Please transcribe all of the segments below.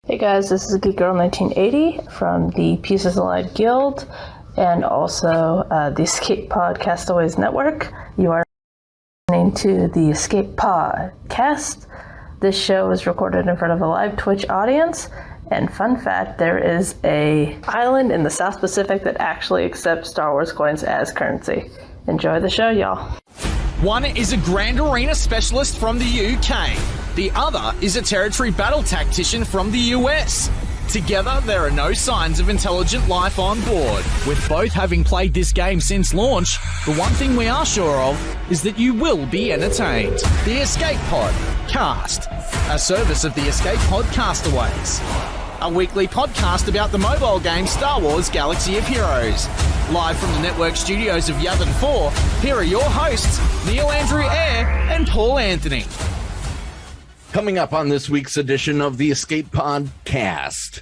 Hey guys, this is Geek Girl 1980 from the Pieces Allied Guild and also the Escape Pod Castaways Network. You are listening to the Escape Podcast. This show is recorded in front of a live Twitch audience. And fun fact, there is an island in the South Pacific that actually accepts Star Wars coins as currency. Enjoy the show, y'all. One is a Grand Arena specialist from the UK. The other is a territory battle tactician from the US. Together, there are no signs of intelligent life on board. With both having played this game since launch, the one thing we are sure of is that you will be entertained. The Escape Pod Cast, a service of the Escape Pod Castaways. A weekly podcast about the mobile game Star Wars Galaxy of Heroes. Live from the network studios of Yavin 4, here are your hosts, Neil Andrew Eyre and Paul Anthony. Coming up on this week's edition of the Escape Pod Cast.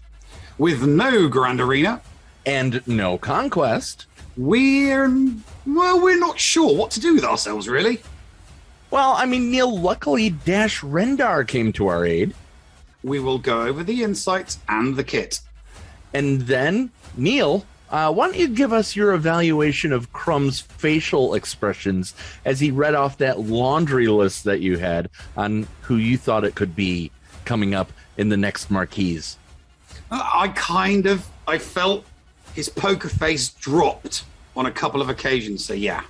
With no Grand Arena. And no Conquest. We're not sure what to do with ourselves, really. Well, I mean, Neil, luckily Dash Rendar came to our aid. We will go over the insights and the kit. And then, Neil, why don't you give us your evaluation of Crumb's facial expressions as he read off that laundry list that you had on who you thought it could be coming up in the next marquees? I felt his poker face dropped on a couple of occasions, so yeah.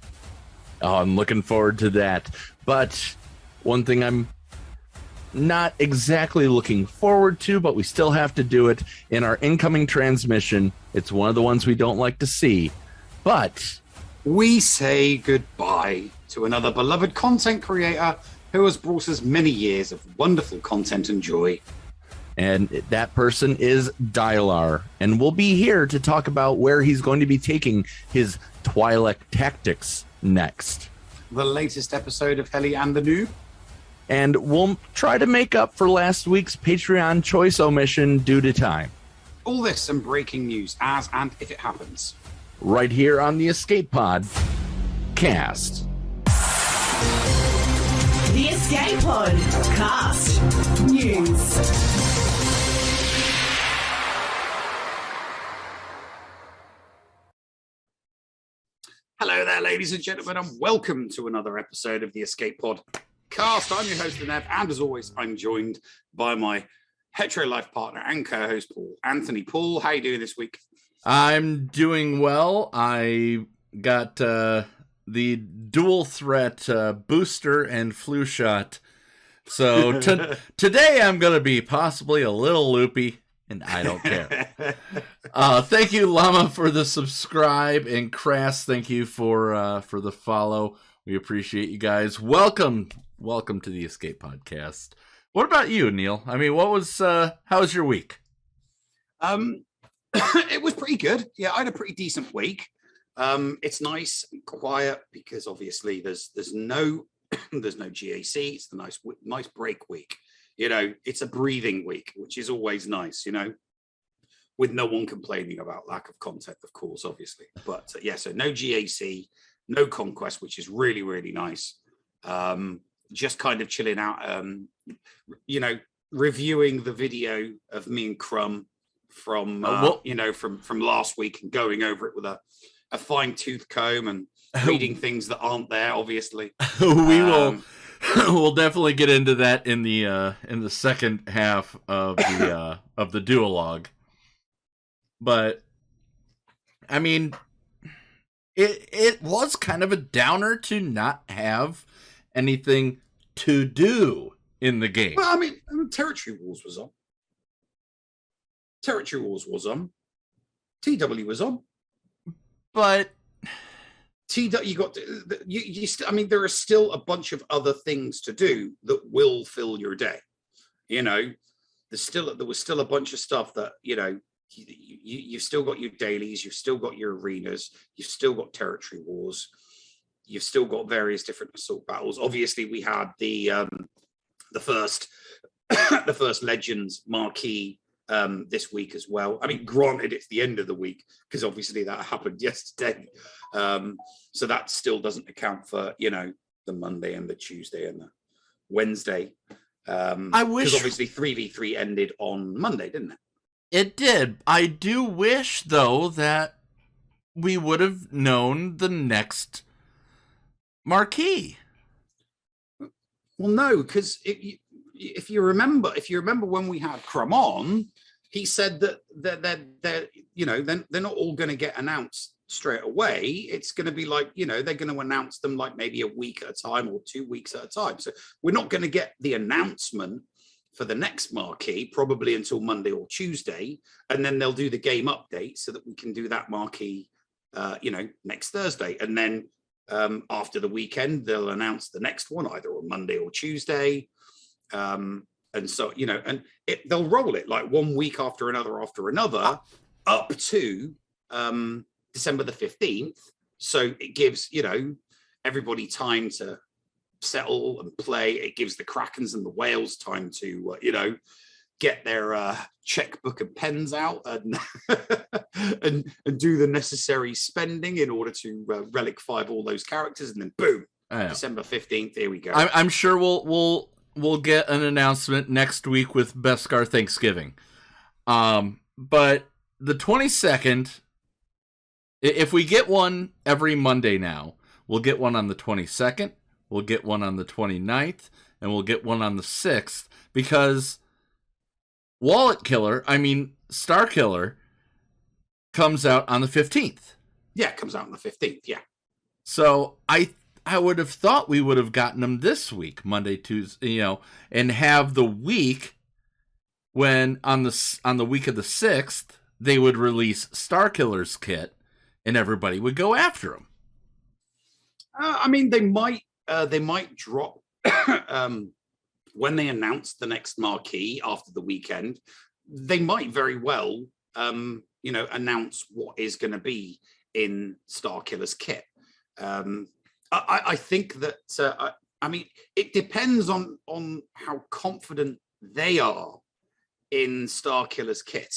Oh, I'm looking forward to that. But one thing I'm not exactly looking forward to, but we still have to do it in our incoming transmission. It's one of the ones we don't like to see, but we say goodbye to another beloved content creator who has brought us many years of wonderful content and joy. And that person is Dylarr, and we'll be here to talk about where he's going to be taking his Twi'lek tactics next. The latest episode of Helly and the Noob. And we'll try to make up for last week's Patreon choice omission due to time. All this and breaking news as and if it happens. Right here on the Escape Pod Cast. The Escape Pod Cast News. Hello there, ladies and gentlemen, and welcome to another episode of the Escape Pod Cast. I'm your host, Nev, and as always, I'm joined by my hetero life partner and co-host, Paul Anthony. Paul, how you doing this week? I'm doing well. I got the dual threat booster and flu shot. So today I'm going to be possibly a little loopy, and I don't care. Thank you, Llama, for the subscribe, and Crass, thank you for the follow. We appreciate you guys. Welcome to the Escape Podcast. What about you, Neil? I mean, how was your week? It was pretty good. Yeah, I had a pretty decent week. It's nice and quiet because obviously there's no GAC. It's the nice break week. You know, it's a breathing week, which is always nice, you know, with no one complaining about lack of content, of course, obviously. But yeah, so no GAC, no Conquest, which is really, really nice. Just kind of chilling out, you know, reviewing the video of me and Crumb from, from last week and going over it with a fine-tooth comb and reading things that aren't there, obviously. We'll definitely get into that in the second half of the duologue. But I mean, it was kind of a downer to not have anything to do in the game. Well, I mean, Territory Wars was on. Territory Wars was on. TW was on. But you got I mean, there are still a bunch of other things to do that will fill your day. You know, there was still a bunch of stuff that, you know, you've still got your dailies, you've still got your arenas, you've still got Territory Wars, you've still got various different assault battles. Obviously, we had the first Legends marquee this week as well. I mean, granted, it's the end of the week because obviously that happened yesterday. So that still doesn't account for, you know, the Monday and the Tuesday and the Wednesday I wish, because obviously 3v3 ended on Monday, didn't it? it did. I do wish, though, that we would have known the next marquee. Well, no, because if you remember when we had Crumb on, he said that they're not all going to get announced straight away. It's going to be like, they're going to announce them like maybe a week at a time or 2 weeks at a time. So we're not going to get the announcement for the next marquee probably until Monday or Tuesday, and then they'll do the game update so that we can do that marquee next Thursday, and then after the weekend they'll announce the next one either on Monday or Tuesday, and so they'll roll it like 1 week after another up to December the 15th. So it gives everybody time to settle and play. It gives the Krakens and the whales time to get their checkbook and pens out and and do the necessary spending in order to relic 5 all those characters, and then boom, December 15th, here we go. I'm sure we'll get an announcement next week with Beskar Thanksgiving, but the 22nd, if we get one every Monday now, we'll get one on the 22nd, we'll get one on the 29th, and we'll get one on the 6th, because Star Killer comes out on the 15th. Yeah, it comes out on the 15th, yeah. So I would have thought we would have gotten them this week, Monday, Tuesday, and have the week when on the week of the 6th, they would release Star Killer's kit and everybody would go after him. They might drop when they announce the next marquee after the weekend. They might very well, announce what is going to be in Star Killer's kit. I think that it depends on how confident they are in Star Killer's kit.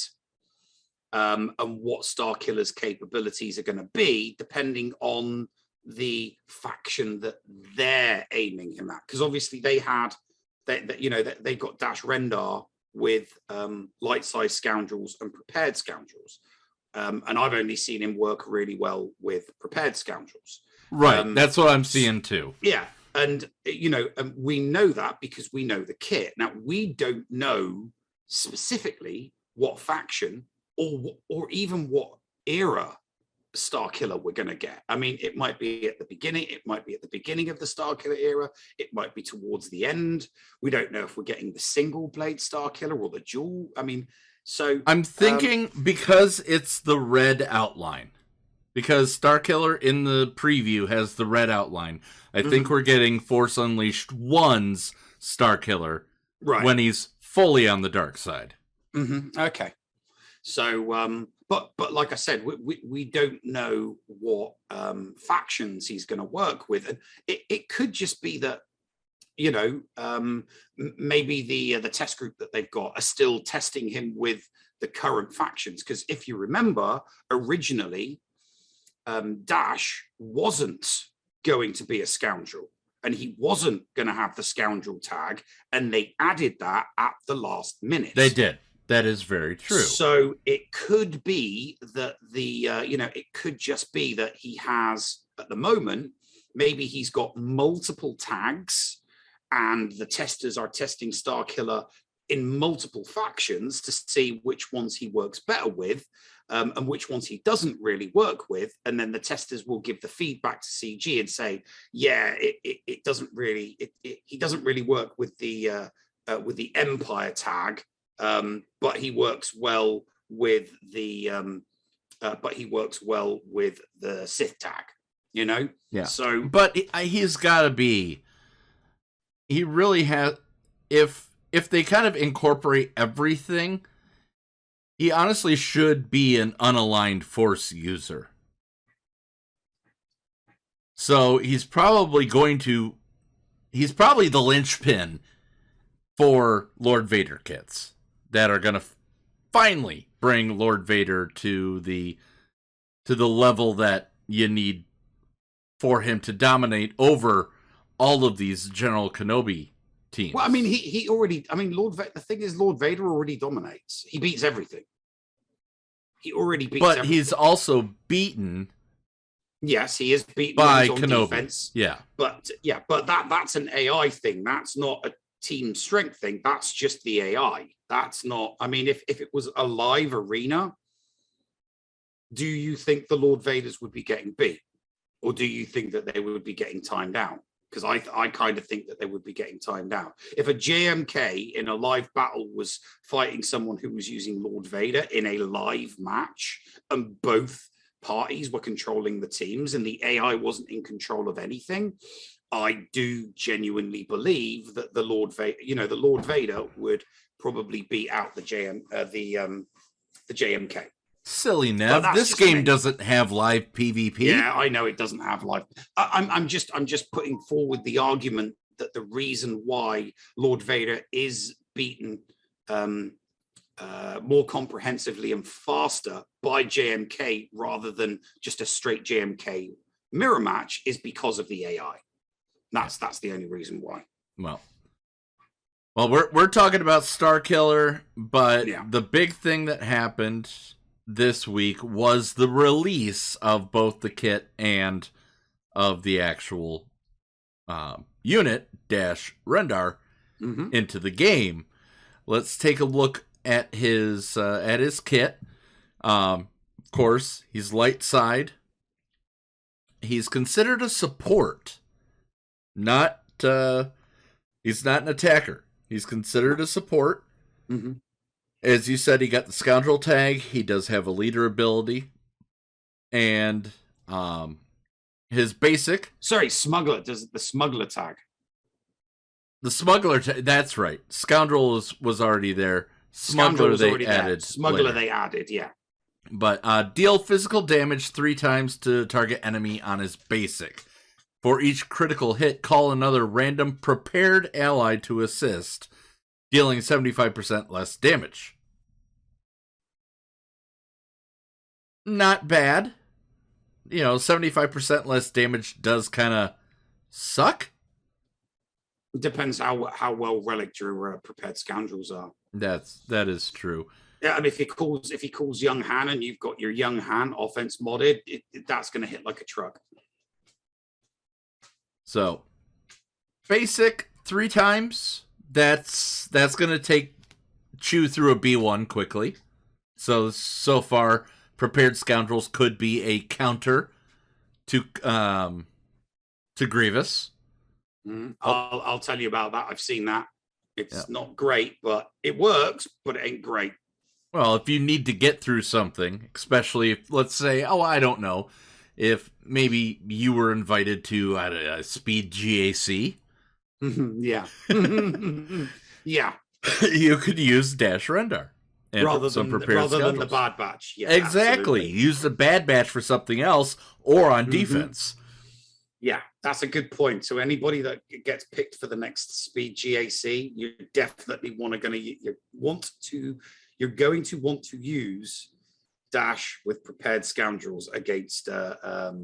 And what Star Killer's capabilities are going to be, depending on the faction that they're aiming him at. Because obviously they got Dash Rendar with light size scoundrels and prepared scoundrels, and I've only seen him work really well with prepared scoundrels. Right, that's what I'm seeing too. Yeah, and and we know that because we know the kit. Now we don't know specifically what faction or even what era Star Killer we're going to get. I mean, it might be at the beginning. It might be at the beginning of the Star Killer era. It might be towards the end. We don't know if we're getting the single blade Star Killer or the dual. So I'm thinking because it's the red outline. Because Star Killer in the preview has the red outline. I think we're getting Force Unleashed 1's Star Killer when he's fully on the dark side. Okay. So, but like I said, we don't know what factions he's going to work with, and it could just be that maybe the test group that they've got are still testing him with the current factions. Because if you remember, originally Dash wasn't going to be a scoundrel, and he wasn't going to have the scoundrel tag, and they added that at the last minute. They did. That is very true. So it could be that it could just be that he has, at the moment, maybe he's got multiple tags and the testers are testing Star Killer in multiple factions to see which ones he works better with and which ones he doesn't really work with. And then the testers will give the feedback to CG and say, yeah, it doesn't really, he doesn't really work with the Empire tag. But he works well with the Sith tag, Yeah. So, but he's got to be. He really has. If they kind of incorporate everything, he honestly should be an unaligned Force user. So he's probably the linchpin for Lord Vader kits that are going to finally bring Lord Vader to the level that you need for him to dominate over all of these General Kenobi teams. Well, I mean, he already. I mean, the thing is, Lord Vader already dominates. He beats everything. He already beats. But everything. he's also beaten. Yes, he is beaten by on Kenobi. defense. Yeah, but that's an AI thing. That's not a team strength thing. That's just the AI. That's not. I mean, if it was a live arena, do you think the Lord Vaders would be getting beat, or do you think that they would be getting timed out? Because I kind of think that they would be getting timed out. If a JMK in a live battle was fighting someone who was using Lord Vader in a live match, and both parties were controlling the teams and the AI wasn't in control of anything, I do genuinely believe that the Lord Vader would probably beat out the JMK. silly Nev. This game doesn't have live PvP. Yeah, I know it doesn't have live. I'm just putting forward the argument that the reason why Lord Vader is beaten more comprehensively and faster by JMK rather than just a straight JMK mirror match is because of the AI. That's the only reason why. Well, we're talking about Starkiller, but Yeah. the big thing that happened this week was the release of both the kit and of the actual unit Rendar into the game. Let's take a look at his kit. Of course, he's light side. He's considered a support, not he's not an attacker. He's considered a support. Mm-hmm. As you said, he got the Scoundrel tag. He does have a leader ability. And his basic... Sorry, Smuggler. Does the Smuggler tag? The Smuggler tag, that's right. Scoundrel was already there. Smuggler they added. Smuggler later. they added, yeah. But deal physical damage 3 times to target enemy on his basic. For each critical hit, call another random prepared ally to assist, dealing 75% less damage. Not bad. 75% less damage does kind of suck. It depends how well relic your prepared scoundrels are. That is true. Yeah, I mean, if he calls Young Han and you've got your Young Han offense modded, that's going to hit like a truck. So, basic 3 times. That's going to chew through a B1 quickly. So far, prepared scoundrels could be a counter to Grievous. Mm-hmm. I'll tell you about that. I've seen that. It's not great, but it works. But it ain't great. Well, if you need to get through something, especially if, let's say, I don't know, if maybe you were invited to a speed GAC. Yeah. Yeah. You could use Dash Rendar. And rather than the Bad Batch. Yeah, exactly. Absolutely. Use the Bad Batch for something else or on defense. Yeah, that's a good point. So anybody that gets picked for the next speed GAC, you definitely you're going to want to use Dash with prepared scoundrels against a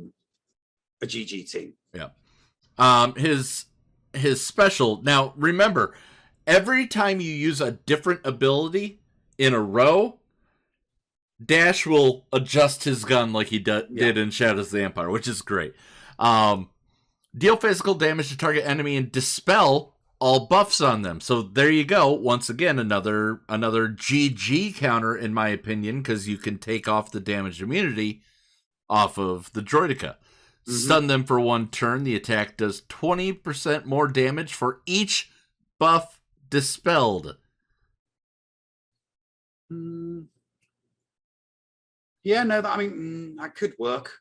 GG team. Yeah. His special. Now remember, every time you use a different ability in a row, Dash will adjust his gun like he did in Shadows of the Empire, which is great. Deal physical damage to target enemy and dispel all buffs on them. So there you go. Once again, another GG counter, in my opinion, because you can take off the damage immunity off of the Droideka. Mm-hmm. Stun them for 1 turn. The attack does 20% more damage for each buff dispelled. Yeah, no, that could work.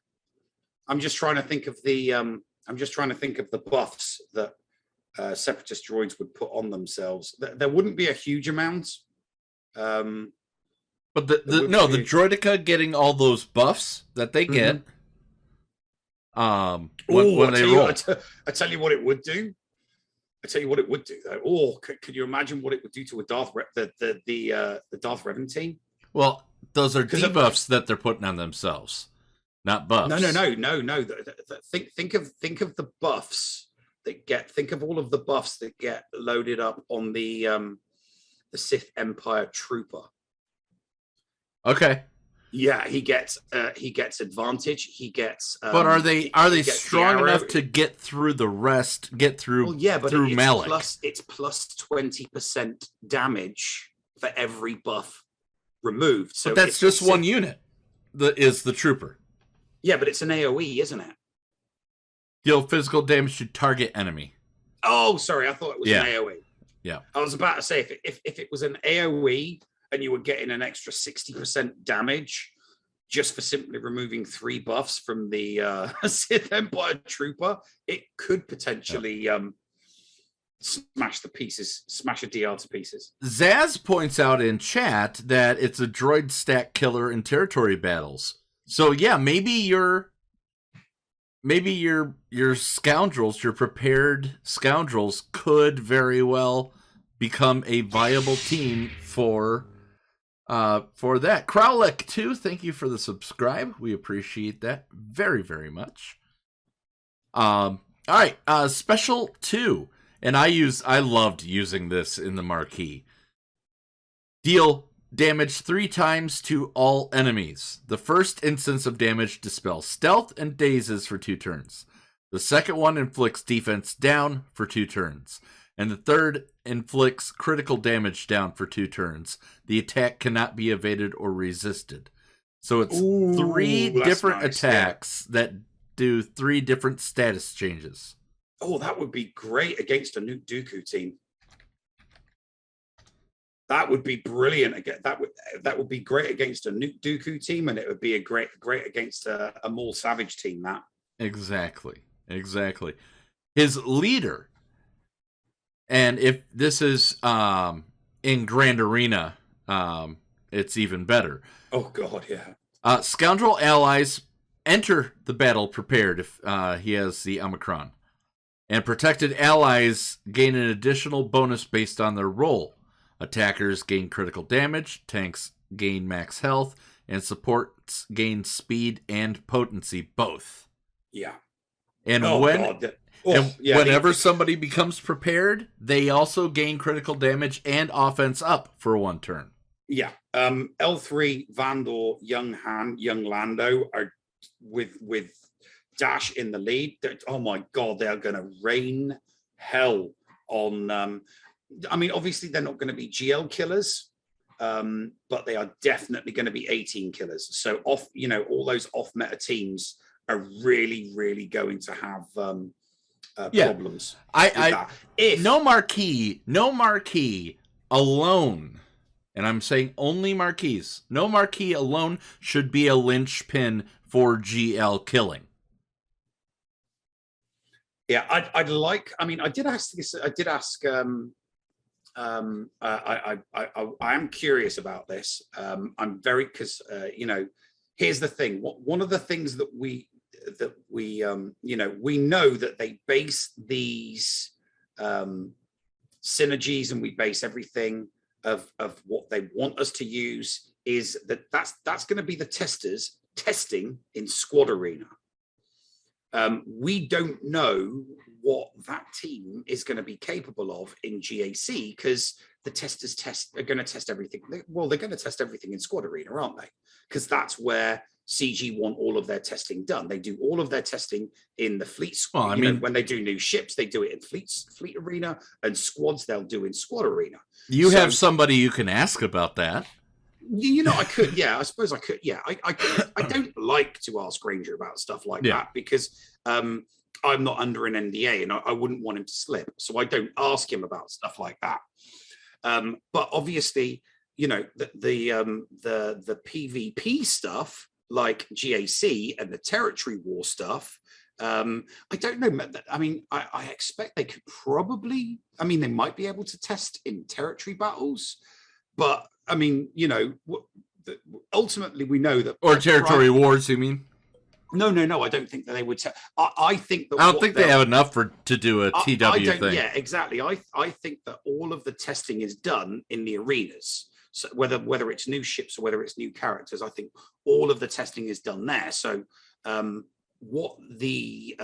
I'm just trying to think of the buffs that Separatist droids would put on themselves. There wouldn't be a huge amount. But the Droideka getting all those buffs that they get when they roll. I tell you what it would do. Though. Or could you imagine what it would do to a Darth the Darth Revan team? Well, those are debuffs that they're putting on themselves, not buffs. No. Think of the buffs that get, think of all of the buffs that get loaded up on the Sith Empire Trooper. Okay. Yeah, he gets advantage. He gets. But are they strong enough to get through the rest? Get through? Well, yeah, but through it's Malak. it's plus 20% damage for every buff removed. So but that's just one unit. Is the trooper? Yeah, but it's an AOE, isn't it? Deal physical damage to target enemy. Oh, sorry, I thought it was an AOE. Yeah, I was about to say if it was an AOE and you were getting an extra 60% damage just for simply removing 3 buffs from the Sith Empire Trooper, it could potentially smash a DR to pieces. Zaz points out in chat that it's a droid stack killer in territory battles. So yeah, maybe your scoundrels, your prepared scoundrels, could very well become a viable team for that. Crowlick too, thank you for the subscribe. We appreciate that very, very much. All right, special 2, and I loved using this in the marquee. Deal damage 3 times to all enemies. The first instance of damage dispels stealth and dazes for 2 turns. The second one inflicts defense down for 2 turns. And the third inflicts critical damage down for 2 turns. The attack cannot be evaded or resisted. So it's 3 different attacks that do 3 different status changes. Oh, that would be great against a Nuke Dooku team. That would be brilliant. That would be great against a Nuke Dooku team, and it would be a great against a Maul Savage team. That exactly. His leader, and if this is in Grand Arena, it's even better. Oh God, yeah. Scoundrel allies enter the battle prepared if he has the Omicron, and protected allies gain an additional bonus based on their role. Attackers gain critical damage, tanks gain max health, and supports gain speed and potency both. Yeah. And whenever somebody becomes prepared, they also gain critical damage and offense up for 1 turn. Yeah. L3, Vandor, Young Han, Young Lando are with Dash in the lead. Oh my God, they are going to rain hell on. I mean, obviously they're not going to be GL killers, but they are definitely going to be 18 killers. So all those off meta teams are really, really going to have problems. No marquee alone, and I'm saying only marquees. No marquee alone should be a linchpin for GL killing. Yeah, I did ask this. I did ask. I am curious about this. I'm very because here's the thing. One of the things that we know that they base these synergies and we base everything of what they want us to use is that's going to be the testers testing in Squad Arena. We don't know what that team is going to be capable of in GAC because the testers are going to test everything. Well, they're going to test everything in Squad Arena, aren't they? Because that's where CG want all of their testing done. They do all of their testing in the fleet. Well, when they do new ships, they do it in fleet arena, and squads they'll do in Squad Arena. You have somebody you can ask about that. I could. Yeah, I suppose I could. Yeah, I could. I don't like to ask Granger about stuff like that because I'm not under an NDA and I wouldn't want him to slip. So I don't ask him about stuff like that. But obviously, the PvP stuff like GAC and the territory war stuff. I don't know. I mean, I expect they could probably. I mean, they might be able to test in territory battles, but I mean, ultimately we know that. Or territory wars, you mean? No. I don't think that they would. I think that. I don't think they have enough to do a TW thing. Yeah, exactly. I think that all of the testing is done in the arenas. So whether it's new ships or whether it's new characters, I think all of the testing is done there. So the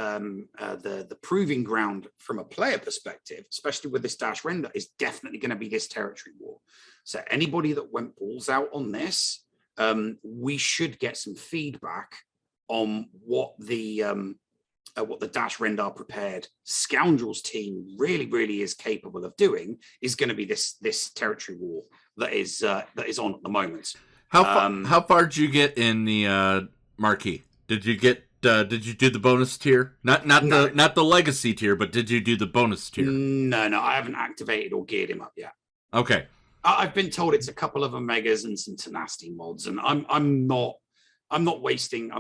proving ground from a player perspective, especially with this dash render, is definitely going to be this territory war. So anybody that went balls out on this, we should get some feedback on what the dash render prepared scoundrels team really is capable of doing. Is going to be this territory war that is on at the moment. How far did you get in the marquee? Did you get? Did you do the bonus tier? Not the legacy tier, but did you do the bonus tier? No, I haven't activated or geared him up yet. Okay. I've been told it's a couple of Omegas and some tenacity mods, and I'm not wasting. I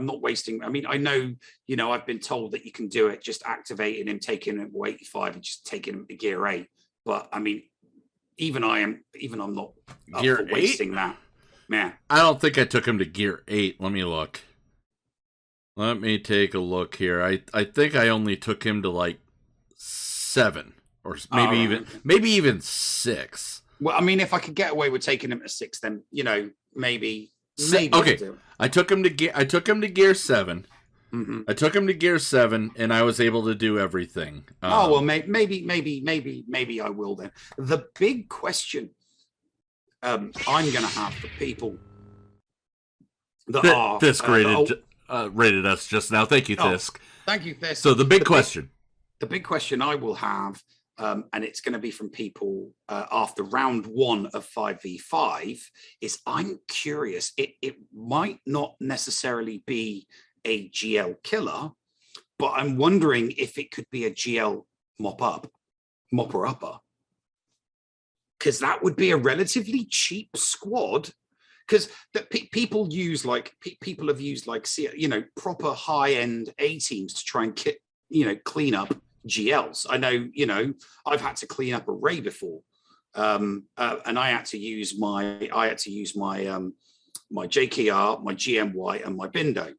mean, I know, I've been told that you can do it, just activating him, taking him to 85 and just taking him to gear 8. But I mean, I'm not Gear up for wasting that. Man, I don't think I took him to gear 8. Let me look. Let me take a look here. I think I only took him to like 7 or maybe even 6. Well, I mean, if I could get away with taking him to 6, then maybe. Okay, I took him to gear 7. Mm-hmm. I took him to gear 7, and I was able to do everything. Well, maybe I will then. The big question I'm going to have for people that are Thisk rated us just now. Thank you, Thisk. Thank you, Thisk. So the big question I will have, and it's going to be from people after round 1 of 5v5, is I'm curious. It might not necessarily be a GL killer, but I'm wondering if it could be a GL mopper upper, because that would be a relatively cheap squad. Because people have used proper high end A teams to try and clean up GLs. I know, I've had to clean up Array before, and I had to use my my JKR, my GMY, and my Bindo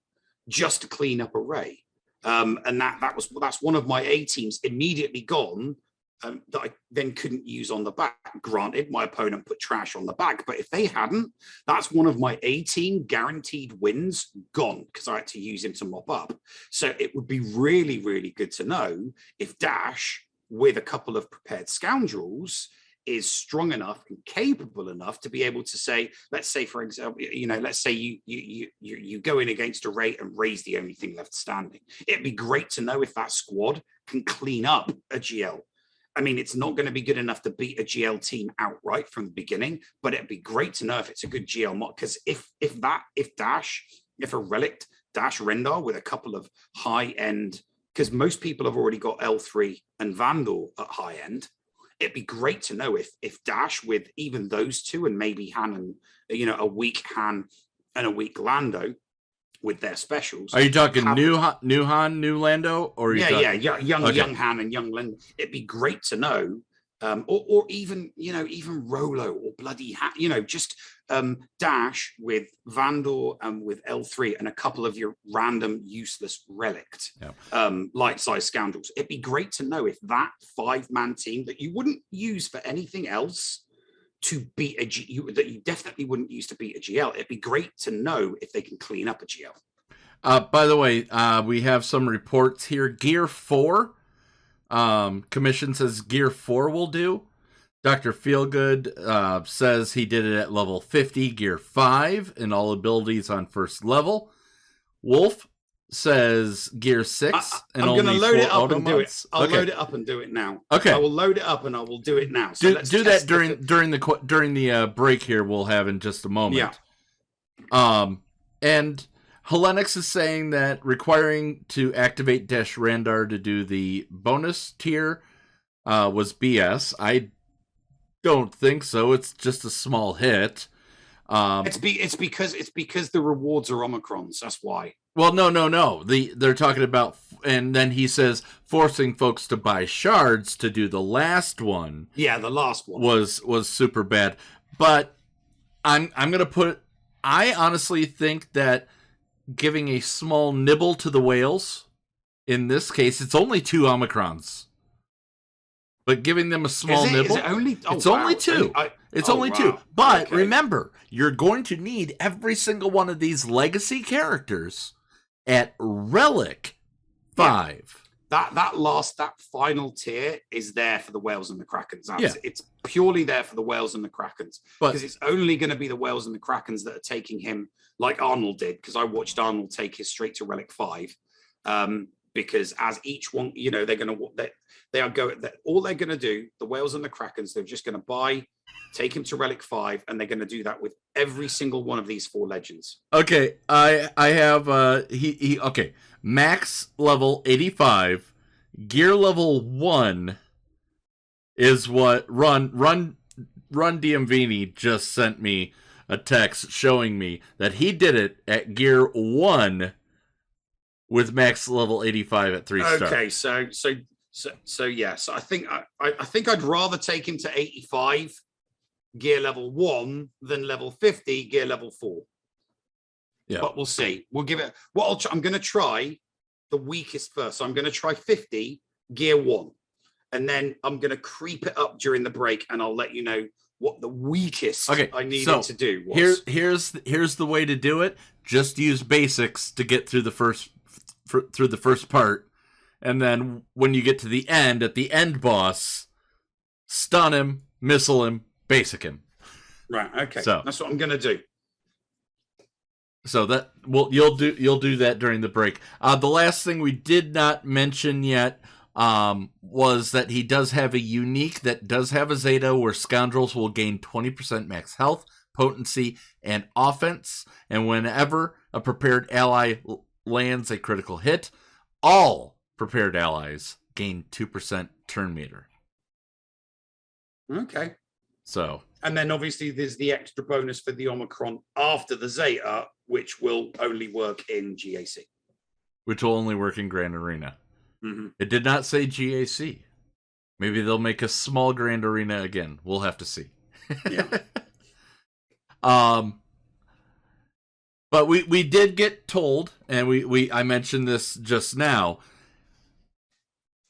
just to clean up Array. And that's one of my A teams immediately gone. That I then couldn't use on the back. Granted, my opponent put trash on the back, but if they hadn't, that's one of my 18 guaranteed wins gone, because I had to use him to mop up. So it would be really good to know if Dash, with a couple of prepared scoundrels, is strong enough and capable enough to be able to say, let's say, for example, let's say you go in against Array and Ray's the only thing left standing. It'd be great to know if that squad can clean up a GL. I mean, it's not going to be good enough to beat a GL team outright from the beginning, but it'd be great to know if it's a good GL mod. Because if a relic Dash render with a couple of high end, because most people have already got L3 and Vandal at high end, it'd be great to know if Dash with even those two, and maybe Han and a weak Han and a weak Lando with their specials. Are you talking new Han, new Lando, or young Han and young Lando? It'd be great to know, or even Rolo or bloody Han, just Dash with Vandal and with L3 and a couple of your random useless relict light size scoundrels. It'd be great to know if that 5-man team that you wouldn't use for anything else to beat that you definitely wouldn't use to beat a GL. It'd be great to know if they can clean up a GL. By the way, we have some reports here. Gear 4, Commission says Gear 4 will do. Dr. Feelgood says he did it at level 50, Gear 5, and all abilities on first level. Wolf says Gear 6 and only 4 I'm going to load it up and do it. automods. I'll load it up and do it now. Okay. I will load it up and I will do it now. So do that during the break here we'll have in just a moment. Yeah. And Helenix is saying that requiring to activate Dash Randar to do the bonus tier was BS. I don't think so. It's just a small hit. It's because the rewards are Omicrons. That's why. Well, no. They're talking about, and then he says forcing folks to buy shards to do the last one. Yeah, the last one was super bad. But I'm gonna put. I honestly think that giving a small nibble to the whales, in this case, it's only 2 Omicrons. But giving them a small nibble, it's only 2. It's only 2. But remember, you're going to need every single one of these legacy characters at Relic 5. That final tier is there for the whales and the krakens. It's purely there for the whales and the krakens, because it's only going to be the whales and the krakens that are taking him like Arnold did, because I watched Arnold take his straight to Relic 5. Because as each one, you know, all they're going to do, the whales and the krakens, they're just going to take him to Relic 5, and they're going to do that with every single one of these 4 legends. Okay, I have okay, max level 85, gear level 1 is what Run DMVini just sent me a text showing me that he did it at gear 1 with max level 85 at 3 star. Okay, so yes, I think I'd rather take him to 85 gear level 1 than level 50 gear level 4. Yeah, but we'll see. We'll give it. I'm going to try the weakest first. So I'm going to try 50 gear 1, and then I'm going to creep it up during the break, and I'll let you know what the weakest I needed to do was. Here's the way to do it. Just use basics to get through the first part, and then when you get to the end, at the end boss, stun him, missile him, basic him. Right. Okay. So that's what I'm going to do. So you'll do that during the break. The last thing we did not mention yet was that he does have a unique that does have a Zeta where scoundrels will gain 20% max health, potency, and offense, and whenever a prepared ally lands a critical hit, all prepared allies gain 2% turn meter. Okay. So, and then obviously there's the extra bonus for the Omicron after the Zeta, which will only work in GAC. Which will only work in Grand Arena. Mm-hmm. It did not say GAC. Maybe they'll make a small Grand Arena again. We'll have to see. Yeah. But we did get told, and I mentioned this just now.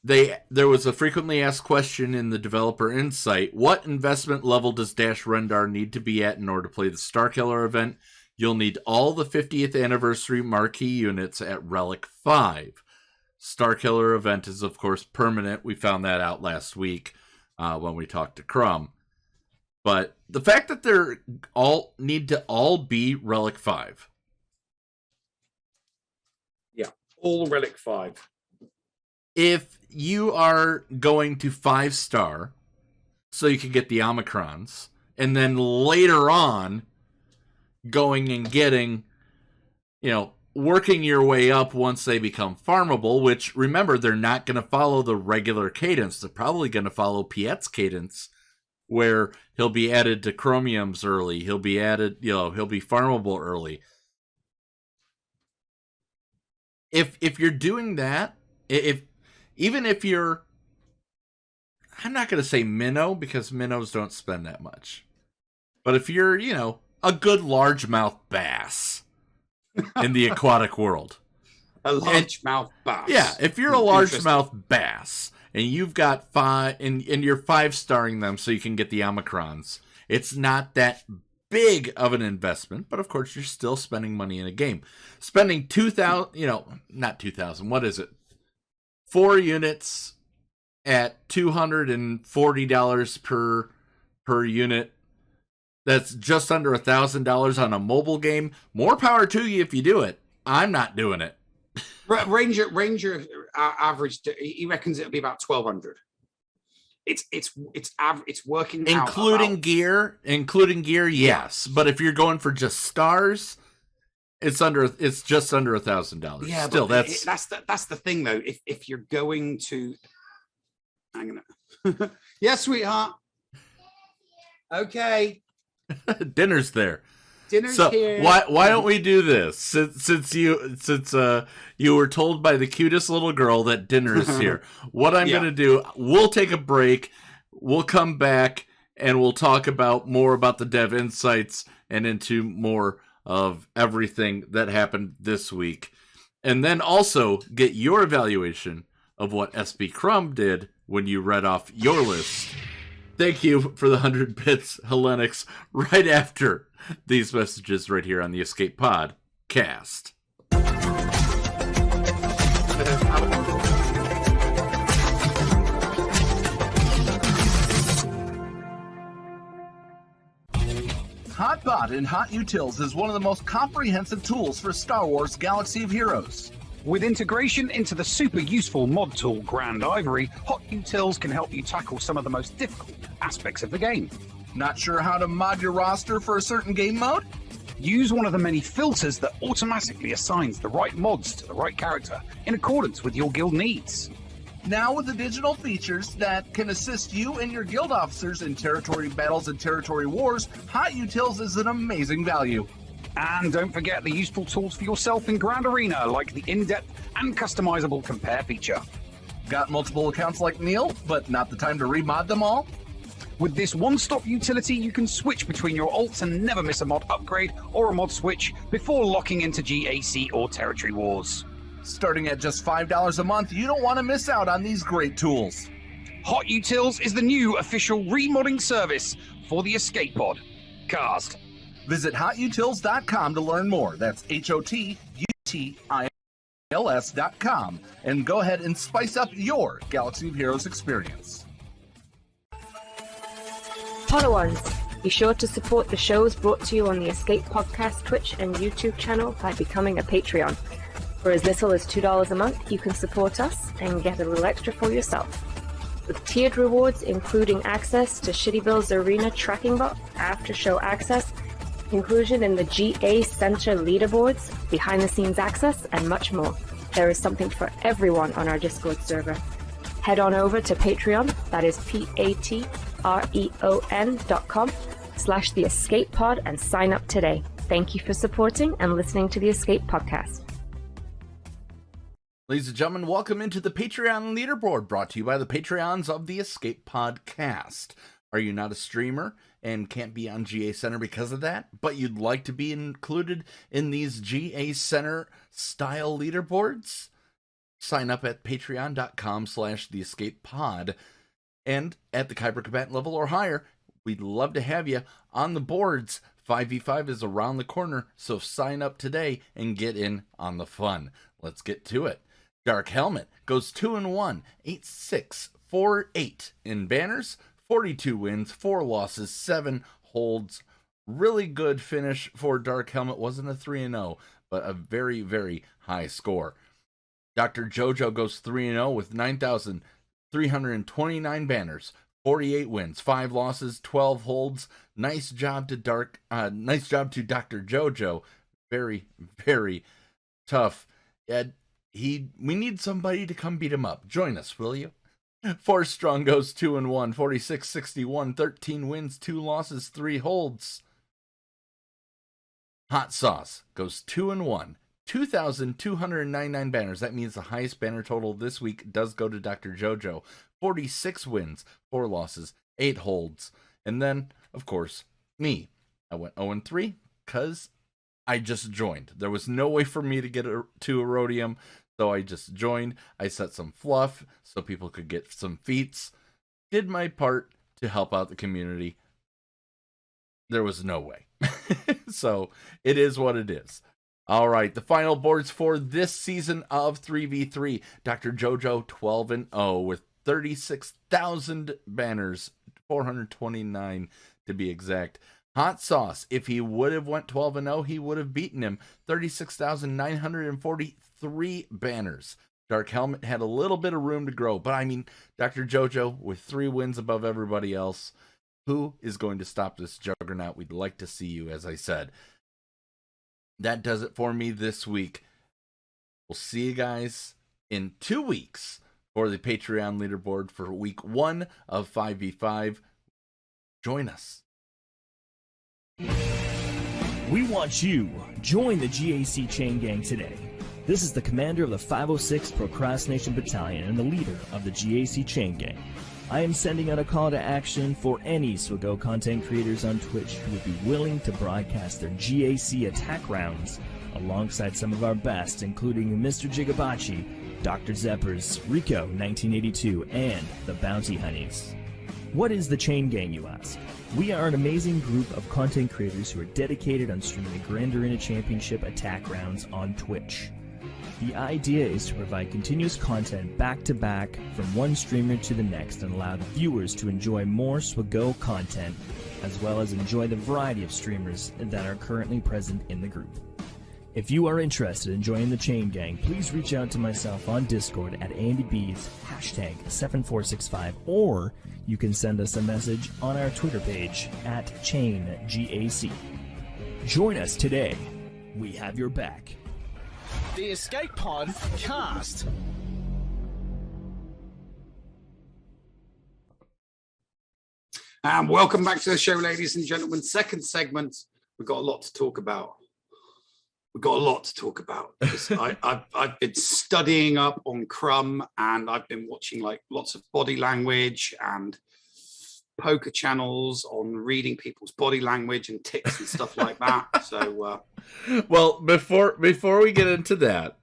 There was a frequently asked question in the developer insight: what investment level does Dash Rendar need to be at in order to play the Starkiller event? You'll need all the 50th anniversary marquee units at Relic 5. Starkiller event is, of course, permanent. We found that out last week when we talked to Crumb. But the fact that they're need to all be Relic 5. Yeah, all Relic 5. If you are going to 5-star, so you can get the Omicrons, and then later on going and getting, working your way up once they become farmable, which, remember, they're not going to follow the regular cadence. They're probably going to follow Piet's cadence, where he'll be added to chromiums early. He'll be added, he'll be farmable early. If you're doing that, even if you're, I'm not going to say minnow, because minnows don't spend that much. But if you're, a good largemouth bass in the aquatic world. A largemouth bass. Yeah, if you're a largemouth bass and you've got 5, and you're 5-starring them so you can get the Omicrons, it's not that big of an investment, but of course you're still spending money in a game. Spending 2,000, not 2,000, what is it? 4 units at $240 per unit. That's just under $1,000 on a mobile game. More power to you if you do it. I'm not doing it. Ranger average, he reckons it'll be about 1,200. It's working out including gear, yes. But if you're going for just stars, it's just under $1,000. Yeah, still, that's the thing though. If you're going to, hang on, yes, sweetheart. Okay, dinner's there. Dinner's so here. Why don't we do this? Since you were told by the cutest little girl that dinner is here. What I'm going to do, we'll take a break. We'll come back and we'll talk more about the dev insights and into more of everything that happened this week. And then also get your evaluation of what SB Crumb did when you read off your list. Thank you for the 100 bits, Hellenics, right after these messages right here on the Escape Pod cast. HotBot in HotUtils is one of the most comprehensive tools for Star Wars Galaxy of Heroes. With integration into the super useful mod tool Grand Ivory, HotUtils can help you tackle some of the most difficult aspects of the game. Not sure how to mod your roster for a certain game mode? Use one of the many filters that automatically assigns the right mods to the right character in accordance with your guild needs. Now with the digital features that can assist you and your guild officers in territory battles and territory wars, HotUtils is an amazing value. And don't forget the useful tools for yourself in Grand Arena, like the in-depth and customizable compare feature. Got multiple accounts like Neil, but not the time to remod them all? With this one-stop utility, you can switch between your alts and never miss a mod upgrade or a mod switch before locking into GAC or Territory Wars. Starting at just $5 a month, you don't want to miss out on these great tools. HotUtils is the new official remodding service for the Escape Pod. Cast. Visit HotUtils.com to learn more. That's HotUtils.com. And go ahead and spice up your Galaxy of Heroes experience. Podawans, be sure to support the shows brought to you on the Escape Podcast Twitch and YouTube channel by becoming a Patreon. For as little as $2 a month, you can support us and get a little extra for yourself. With tiered rewards including access to Shitty Bill's Arena Tracking Bot, after-show access, inclusion in the GA Center leaderboards, behind-the-scenes access, and much more. There is something for everyone on our Discord server. Head on over to Patreon, that is patreon.com/The Escape Pod, and sign up today. Thank you for supporting and listening to the Escape Podcast. Ladies and gentlemen, welcome into the Patreon leaderboard, brought to you by the Patreons of the Escape Podcast. Are you not a streamer and can't be on GA Center because of that, but you'd like to be included in these GA Center style leaderboards? Sign up at patreon.com/theescapepod, and at the Kyber Combatant level or higher, we'd love to have you on the boards. 5v5 is around the corner, so sign up today and get in on the fun. Let's get to it. Dark Helmet goes 2-1, 8-6-4-8 in banners, 42 wins, 4 losses, 7 holds. Really good finish for Dark Helmet. Wasn't a 3-0, but a very, very high score. Dr. JoJo goes 3-0 with 9,329 banners, 48 wins, 5 losses, 12 holds. Nice job to Dr. JoJo. Very, very tough. We need somebody to come beat him up. Join us, will you? 4 Strong goes 2-1, 46-61, 13 wins, 2 losses, 3 holds. Hot Sauce goes 2-1, 2,299 banners. That means the highest banner total this week does go to Dr. JoJo. 46 wins, 4 losses, 8 holds. And then, of course, me. I went 0-3 because I just joined. There was no way for me to get to Erodium, so I just joined. I set some fluff so people could get some feats. Did my part to help out the community. There was no way. So it is what it is. All right, the final boards for this season of 3v3. Dr. JoJo 12-0 with 36,000 banners, 429 to be exact. Hot Sauce, if he would have went 12-0, he would have beaten him. 36,943 banners. Dark Helmet had a little bit of room to grow, but I mean, Dr. JoJo with 3 wins above everybody else. Who is going to stop this juggernaut? We'd like to see you, as I said. That does it for me this week. We'll see you guys in 2 weeks for the Patreon leaderboard for week 1 of 5v5. Join us. We want you. Join the GAC Chain Gang today. This is the commander of the 506 Procrastination Battalion and the leader of the GAC Chain Gang. I am sending out a call to action for any SWGOH content creators on Twitch who would be willing to broadcast their GAC attack rounds alongside some of our best, including Mr. Jigabachi, Dr. Zeppers, Rico 1982, and the Bounty Honeys. What is the Chain Gang, you ask? We are an amazing group of content creators who are dedicated on streaming the Grand Arena Championship attack rounds on Twitch. The idea is to provide continuous content back to back from one streamer to the next and allow the viewers to enjoy more SWGOH content as well as enjoy the variety of streamers that are currently present in the group. If you are interested in joining the Chain Gang, please reach out to myself on Discord at AndyB's #7465, or you can send us a message on our Twitter page at ChainGAC. Join us today. We have your back. The Escape Pod cast. And welcome back to the show, ladies and gentlemen. Second segment. We've got a lot to talk about. I've been studying up on Crumb, and I've been watching like lots of body language and poker channels on reading people's body language and tics and stuff like that. So, well, before we get into that,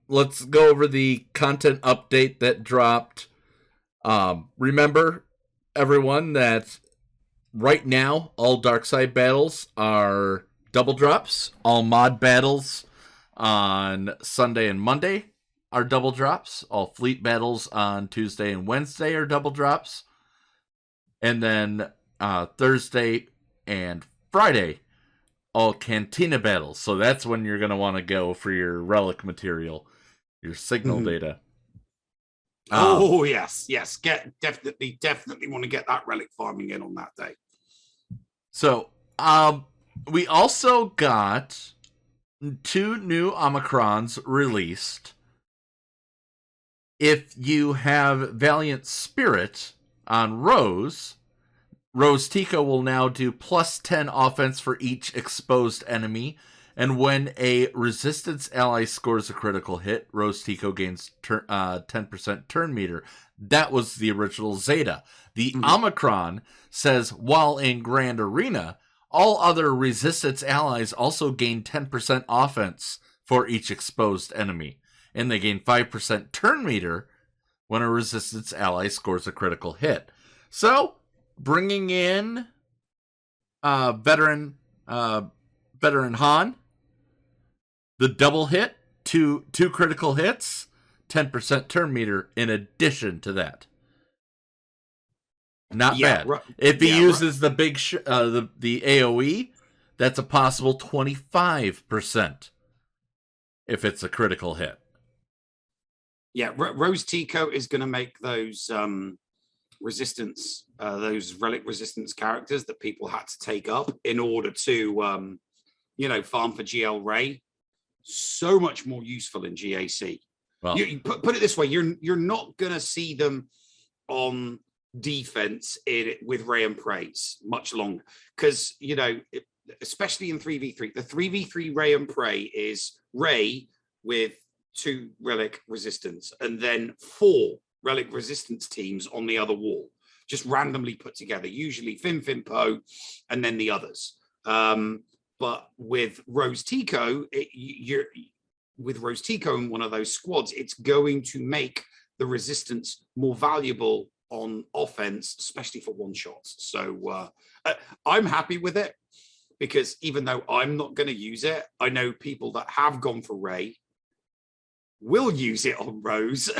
let's go over the content update that dropped. Remember, everyone, that right now all dark side battles are double drops. All mod battles on Sunday and Monday are double drops. All fleet battles on Tuesday and Wednesday are double drops. And then Thursday and Friday, all Cantina battles. So that's when you're going to want to go for your relic material, your signal data. Oh, yes. Definitely want to get that relic farming in on that day. So, we also got 2 new Omicrons released. If you have Valiant Spirit on Rose Tico will now do plus 10 offense for each exposed enemy. And when a resistance ally scores a critical hit, Rose Tico gains 10% turn meter. That was the original Zeta. The Omicron says, while in Grand Arena, all other resistance allies also gain 10% offense for each exposed enemy. And they gain 5% turn meter when a resistance ally scores a critical hit. So, bringing in veteran Han, the double hit, two critical hits, 10% turn meter in addition to that. Not bad. If he uses the big the AoE, that's a possible 25% if it's a critical hit. Yeah, Rose Tico is going to make those resistance, those relic resistance characters that people had to take up in order to, farm for GL Ray, so much more useful in GAC. Well, you put it this way: you're not going to see them on defense with Ray and Praise much longer, because especially in 3v3, the 3v3 Ray and Prey is Ray with 2 relic resistance and then 4 relic resistance teams on the other wall, just randomly put together, usually Fin Poe and then the others. But with Rose Tico, with Rose Tico in one of those squads, it's going to make the resistance more valuable on offense, especially for one shots. So I'm happy with it, because even though I'm not going to use it, I know people that have gone for Ray will use it on Rose.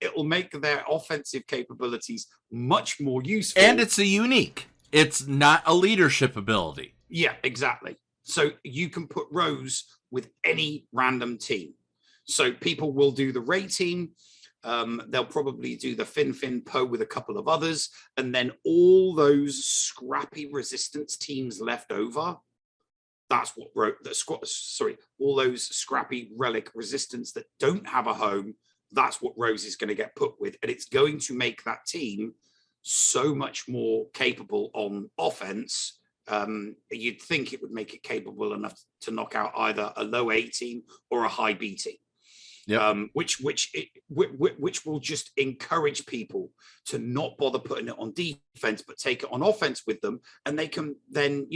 It will make their offensive capabilities much more useful. And it's a unique. It's not a leadership ability. Yeah, exactly. So you can put Rose with any random team. So people will do the Ray team. They'll probably do the Fin Poe with a couple of others. And then all those scrappy resistance teams left over, that's what all those scrappy relic resistance that don't have a home, that's what Rose is going to get put with. And it's going to make that team so much more capable on offense. You'd think it would make it capable enough to knock out either a low A team or a high B team. Yep. Which will just encourage people to not bother putting it on defense, but take it on offense with them, and they can then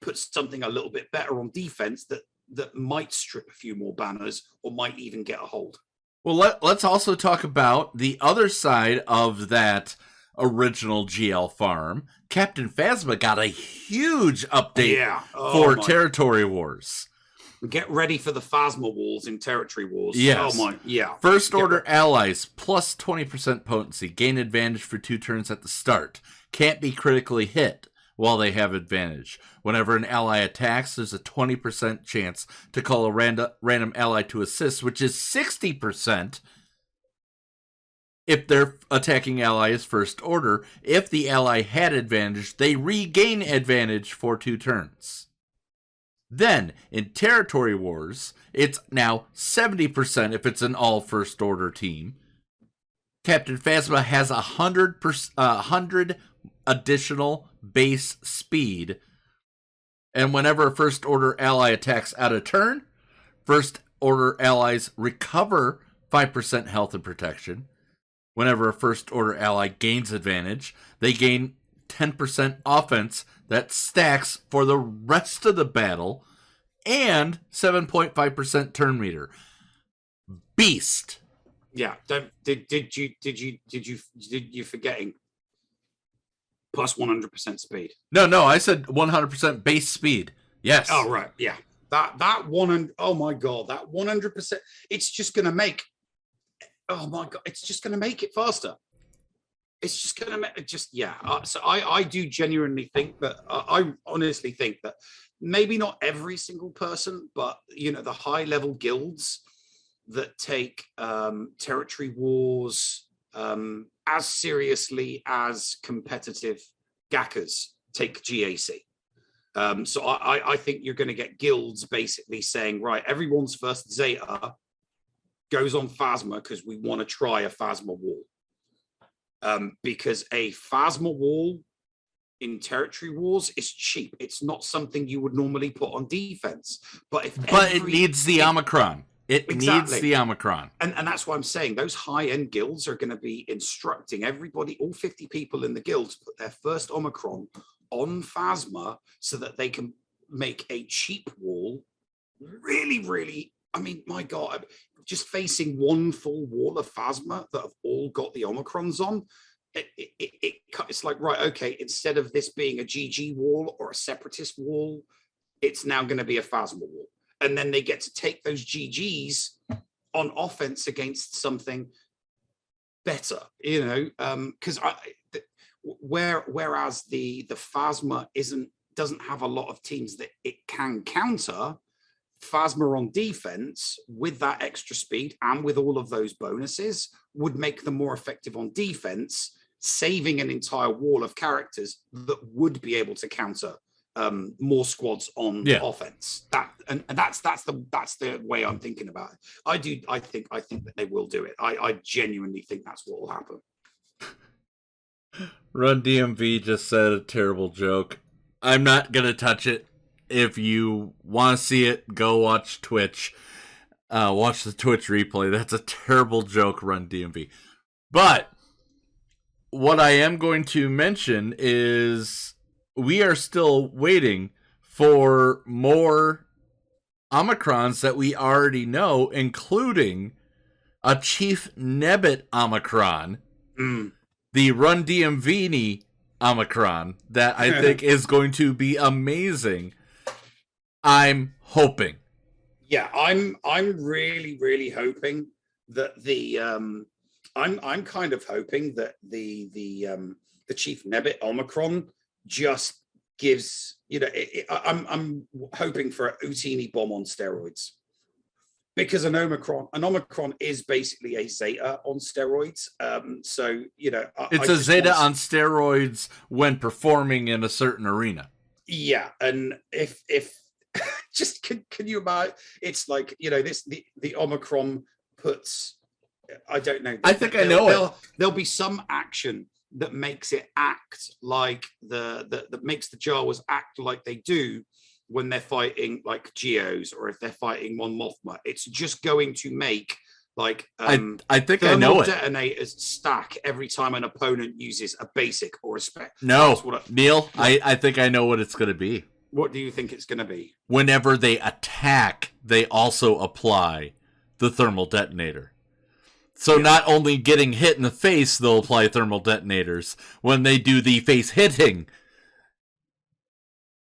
put something a little bit better on defense that might strip a few more banners or might even get a hold. Well, let's also talk about the other side of that original GL farm. Captain Phasma got a huge update for Territory Wars. Get ready for the Phasma walls in Territory Wars. Yes. Oh my, yeah. First Order allies plus 20% potency. Gain advantage for 2 turns at the start. Can't be critically hit while they have advantage. Whenever an ally attacks, there's a 20% chance to call a random ally to assist, which is 60% if their attacking ally is First Order. If the ally had advantage, they regain advantage for 2 turns. Then, in Territory Wars, it's now 70% if it's an all First Order team. Captain Phasma has 100 additional base speed. And whenever a First Order ally attacks out of turn, First Order allies recover 5% health and protection. Whenever a First Order ally gains advantage, they gain 10% offense that stacks for the rest of the battle, and 7.5% turn meter. Beast. Yeah. Did you forgetting plus 100% speed? No, I said 100% base speed. Yes. Oh right, yeah. That one, and oh my god, that 100%. It's just gonna make. Oh my god, it's just gonna make it faster. It's just going to make just, yeah. So I do genuinely think that, I honestly think that maybe not every single person, but, you know, the high level guilds that take Territory Wars as seriously as competitive gackers take GAC. So I think you're going to get guilds basically saying, right, everyone's first Zeta goes on Phasma because we want to try a Phasma wall. Because a Phasma wall in Territory Wars is cheap. It's not something you would normally put on defense. But it needs the Omicron. It needs the Omicron. And that's why I'm saying those high-end guilds are going to be instructing everybody, all 50 people in the guild, to put their first Omicron on Phasma so that they can make a cheap wall really, really, I mean, my God, just facing one full wall of Phasma that have all got the Omicrons on, it's like, right, okay, instead of this being a GG wall or a Separatist wall, it's now going to be a Phasma wall. And then they get to take those GGs on offense against something better, you know, because whereas the Phasma doesn't have a lot of teams that it can counter, Phasma on defense with that extra speed and with all of those bonuses would make them more effective on defense, saving an entire wall of characters that would be able to counter more squads on offense. That's the way I'm thinking about it. I think that they will do it. I genuinely think that's what will happen. Run DMV just said a terrible joke. I'm not gonna touch it. If you want to see it, go watch Twitch. Watch the Twitch replay. That's a terrible joke, Run DMV. But what I am going to mention is we are still waiting for more Omicrons that we already know, including a Chief Nebbit Omicron, the Run DMV Omicron, that I think is going to be amazing. I'm hoping. Yeah, I'm really, really hoping that the I'm kind of hoping that the Chief Nebbit Omicron just gives, you know, I'm hoping for an Utini bomb on steroids, because an Omicron is basically a Zeta on steroids. So, you know, it's a Zeta on steroids when performing in a certain arena. Yeah, and if just can you imagine? It's like, you know, the Omicron puts, I don't know. I think I know it. There'll be some action that makes it act like that makes the Jawas act like they do when they're fighting like Geos, or if they're fighting Mon Mothma. It's just going to make like I think I know it. Detonators stack every time an opponent uses a basic or a spec. No, Neil, I think I know what it's going to be. What do you think it's going to be? Whenever they attack, they also apply the thermal detonator. So not only getting hit in the face, they'll apply thermal detonators. When they do the face hitting,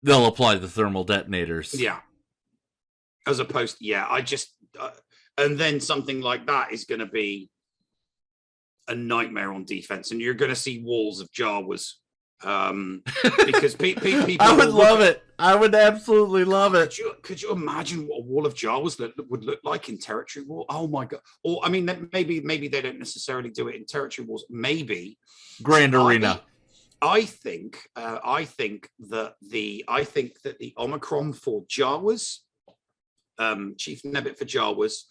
they'll apply the thermal detonators. Yeah. As opposed, I just, and then something like that is going to be a nightmare on defense, and you're going to see walls of Jawas. Because people, I would love it. I would absolutely love it. Could you imagine what a wall of Jawas would look like in territory war? Oh my god! Or I mean, maybe they don't necessarily do it in territory wars. Maybe Grand Arena. I think that the Omicron for Jawas, Chief Nebbit for Jawas,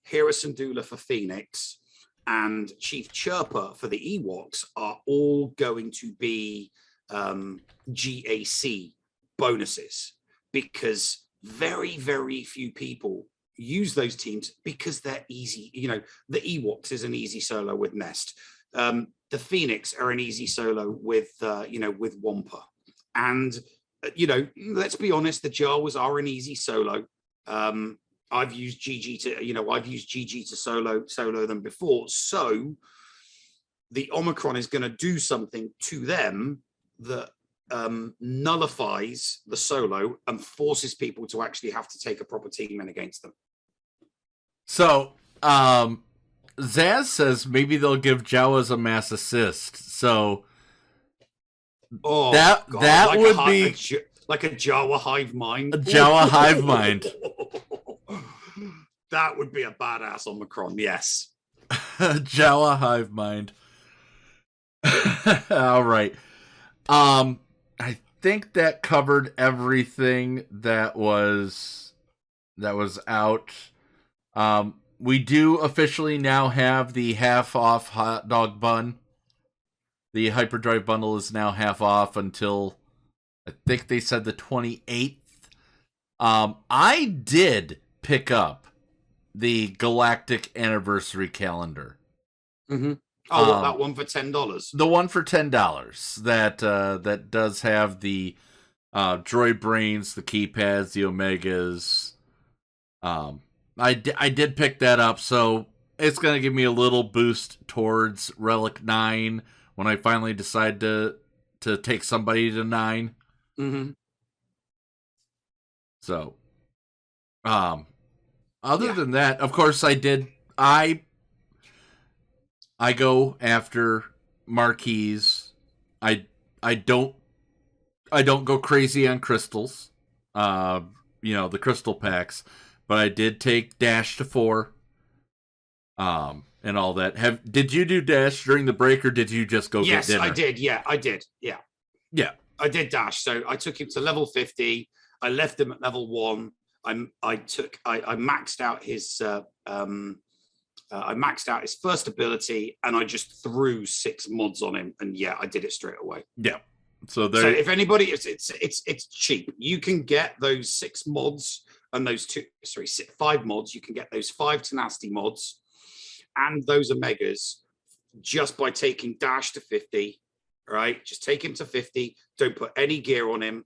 Hera Syndulla for Phoenix, and Chief Chirper for the Ewoks are all going to be GAC bonuses, because very, very few people use those teams because they're easy. You know, the Ewoks is an easy solo with Nest. The Phoenix are an easy solo with with Wampa. And, let's be honest, the Jawas are an easy solo. I've used GG to solo them before. So the Omicron is going to do something to them that nullifies the solo and forces people to actually have to take a proper team in against them. So, Zaz says maybe they'll give Jawas a mass assist. So that like would be like a Jawa hive mind. A Jawa hive mind. That would be a badass Omicron, yes. Jawa hive mind. All right. I think that covered everything that was out. We do officially now have the half off hot dog bun. The hyperdrive bundle is now half off until I think they said the 28th. I did pick up the Galactic Anniversary Calendar. Mm-hmm. Oh, that one for $10? The one for $10 that does have the droid brains, the keypads, the Omegas. I did pick that up, so it's going to give me a little boost towards Relic 9 when I finally decide to take somebody to 9. Mm-hmm. So, other than that, of course, I go after marquees. I don't go crazy on crystals. The crystal packs. But I did take Dash to 4, and all that. Did you do Dash during the break, or did you just go get dinner? Yes, I did. Yeah, I did. Yeah. Yeah. I did Dash. So I took him to level 50. I left him at level 1. I maxed out his first ability, and I just threw 6 mods on him, and I did it straight away. Yeah. So if anybody, it's cheap. You can get those 6 mods. And those 5 mods, you can get those 5 tenacity mods and those Omegas just by taking Dash to 50, right? Just take him to 50. Don't put any gear on him.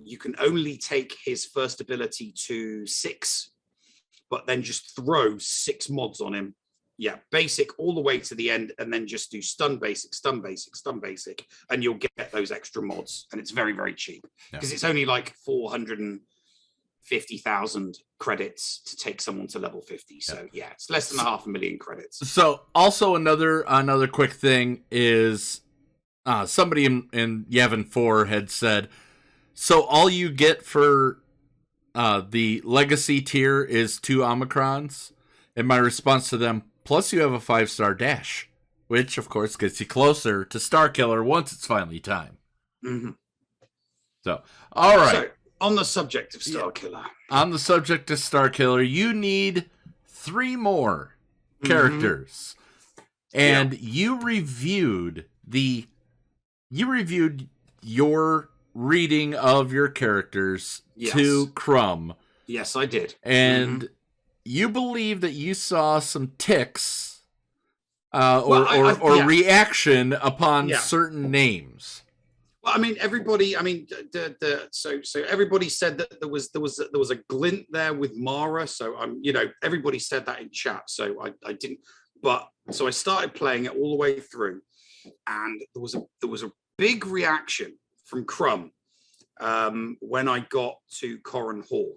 You can only take his first ability to 6, but then just throw 6 mods on him. Yeah, basic all the way to the end, and then just do stun basic, stun basic, stun basic, and you'll get those extra mods. And it's very, very cheap because it's only like 450,000 credits to take someone to level 50. So it's less than 500,000 credits. So also another quick thing is somebody in Yavin 4 had said, so all you get for the legacy tier is 2 Omicrons, and my response to them, plus you have a 5-star Dash, which of course gets you closer to Starkiller once it's finally time. Mm-hmm. So all right. So, on the subject of Starkiller. On the subject of Starkiller, you need 3 more characters. Mm-hmm. And you reviewed your reading of your characters to Crumb. Yes, I did. And you believe that you saw some ticks or reaction upon certain names. Well, I mean, everybody. I mean, so everybody said that there was a glint there with Mara. So everybody said that in chat. So I didn't. But so I started playing it all the way through, and there was a big reaction from Crumb when I got to Corran Hall.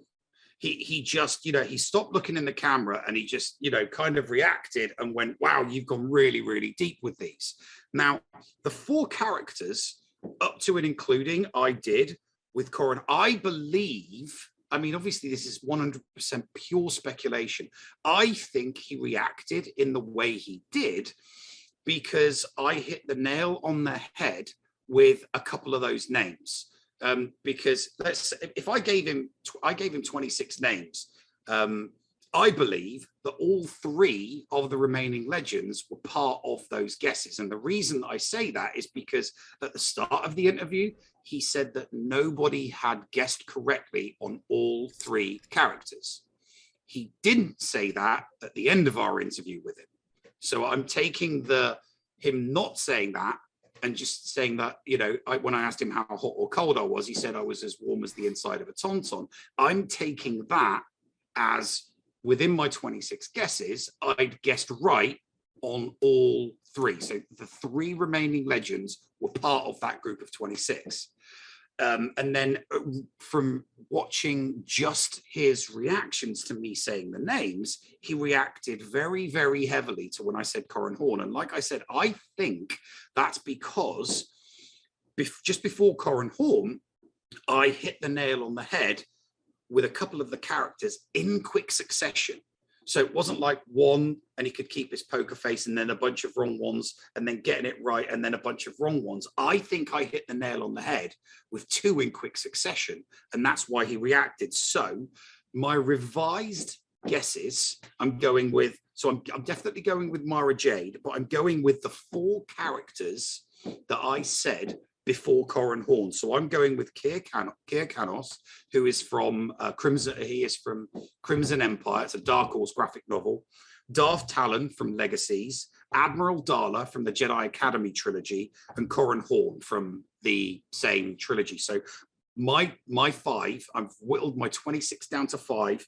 he just, he stopped looking in the camera and he just, kind of reacted and went, wow, you've gone really, really deep with these. Now, the 4 characters up to and including I did with Corin, I believe, I mean, obviously this is 100% pure speculation. I think he reacted in the way he did because I hit the nail on the head with a couple of those names. Because if I gave him 26 names, I believe that all 3 of the remaining legends were part of those guesses. And the reason I say that is because at the start of the interview, he said that nobody had guessed correctly on all 3 characters. He didn't say that at the end of our interview with him. So I'm taking him not saying that and just saying that, when I asked him how hot or cold I was, he said I was as warm as the inside of a tauntaun. I'm taking that as within my 26 guesses, I'd guessed right on all 3. So the 3 remaining legends were part of that group of 26. And then from watching just his reactions to me saying the names, he reacted very, very heavily to when I said Corin Horn. And like I said, I think that's because just before Corin Horn, I hit the nail on the head with a couple of the characters in quick succession. So it wasn't like one and he could keep his poker face and then a bunch of wrong ones and then getting it right and then a bunch of wrong ones. I think I hit the nail on the head with 2 in quick succession, and that's why he reacted. So my revised guesses, I'm definitely going with Mara Jade, but I'm going with the 4 characters that I said before Corin Horn. So I'm going with Keir Canos, who is from Crimson. He is from Crimson Empire. It's a Dark Horse graphic novel. Darth Talon from Legacies, Admiral Dylarr from the Jedi Academy trilogy, and Corin Horn from the same trilogy. So my 5, I've whittled my 26 down to 5.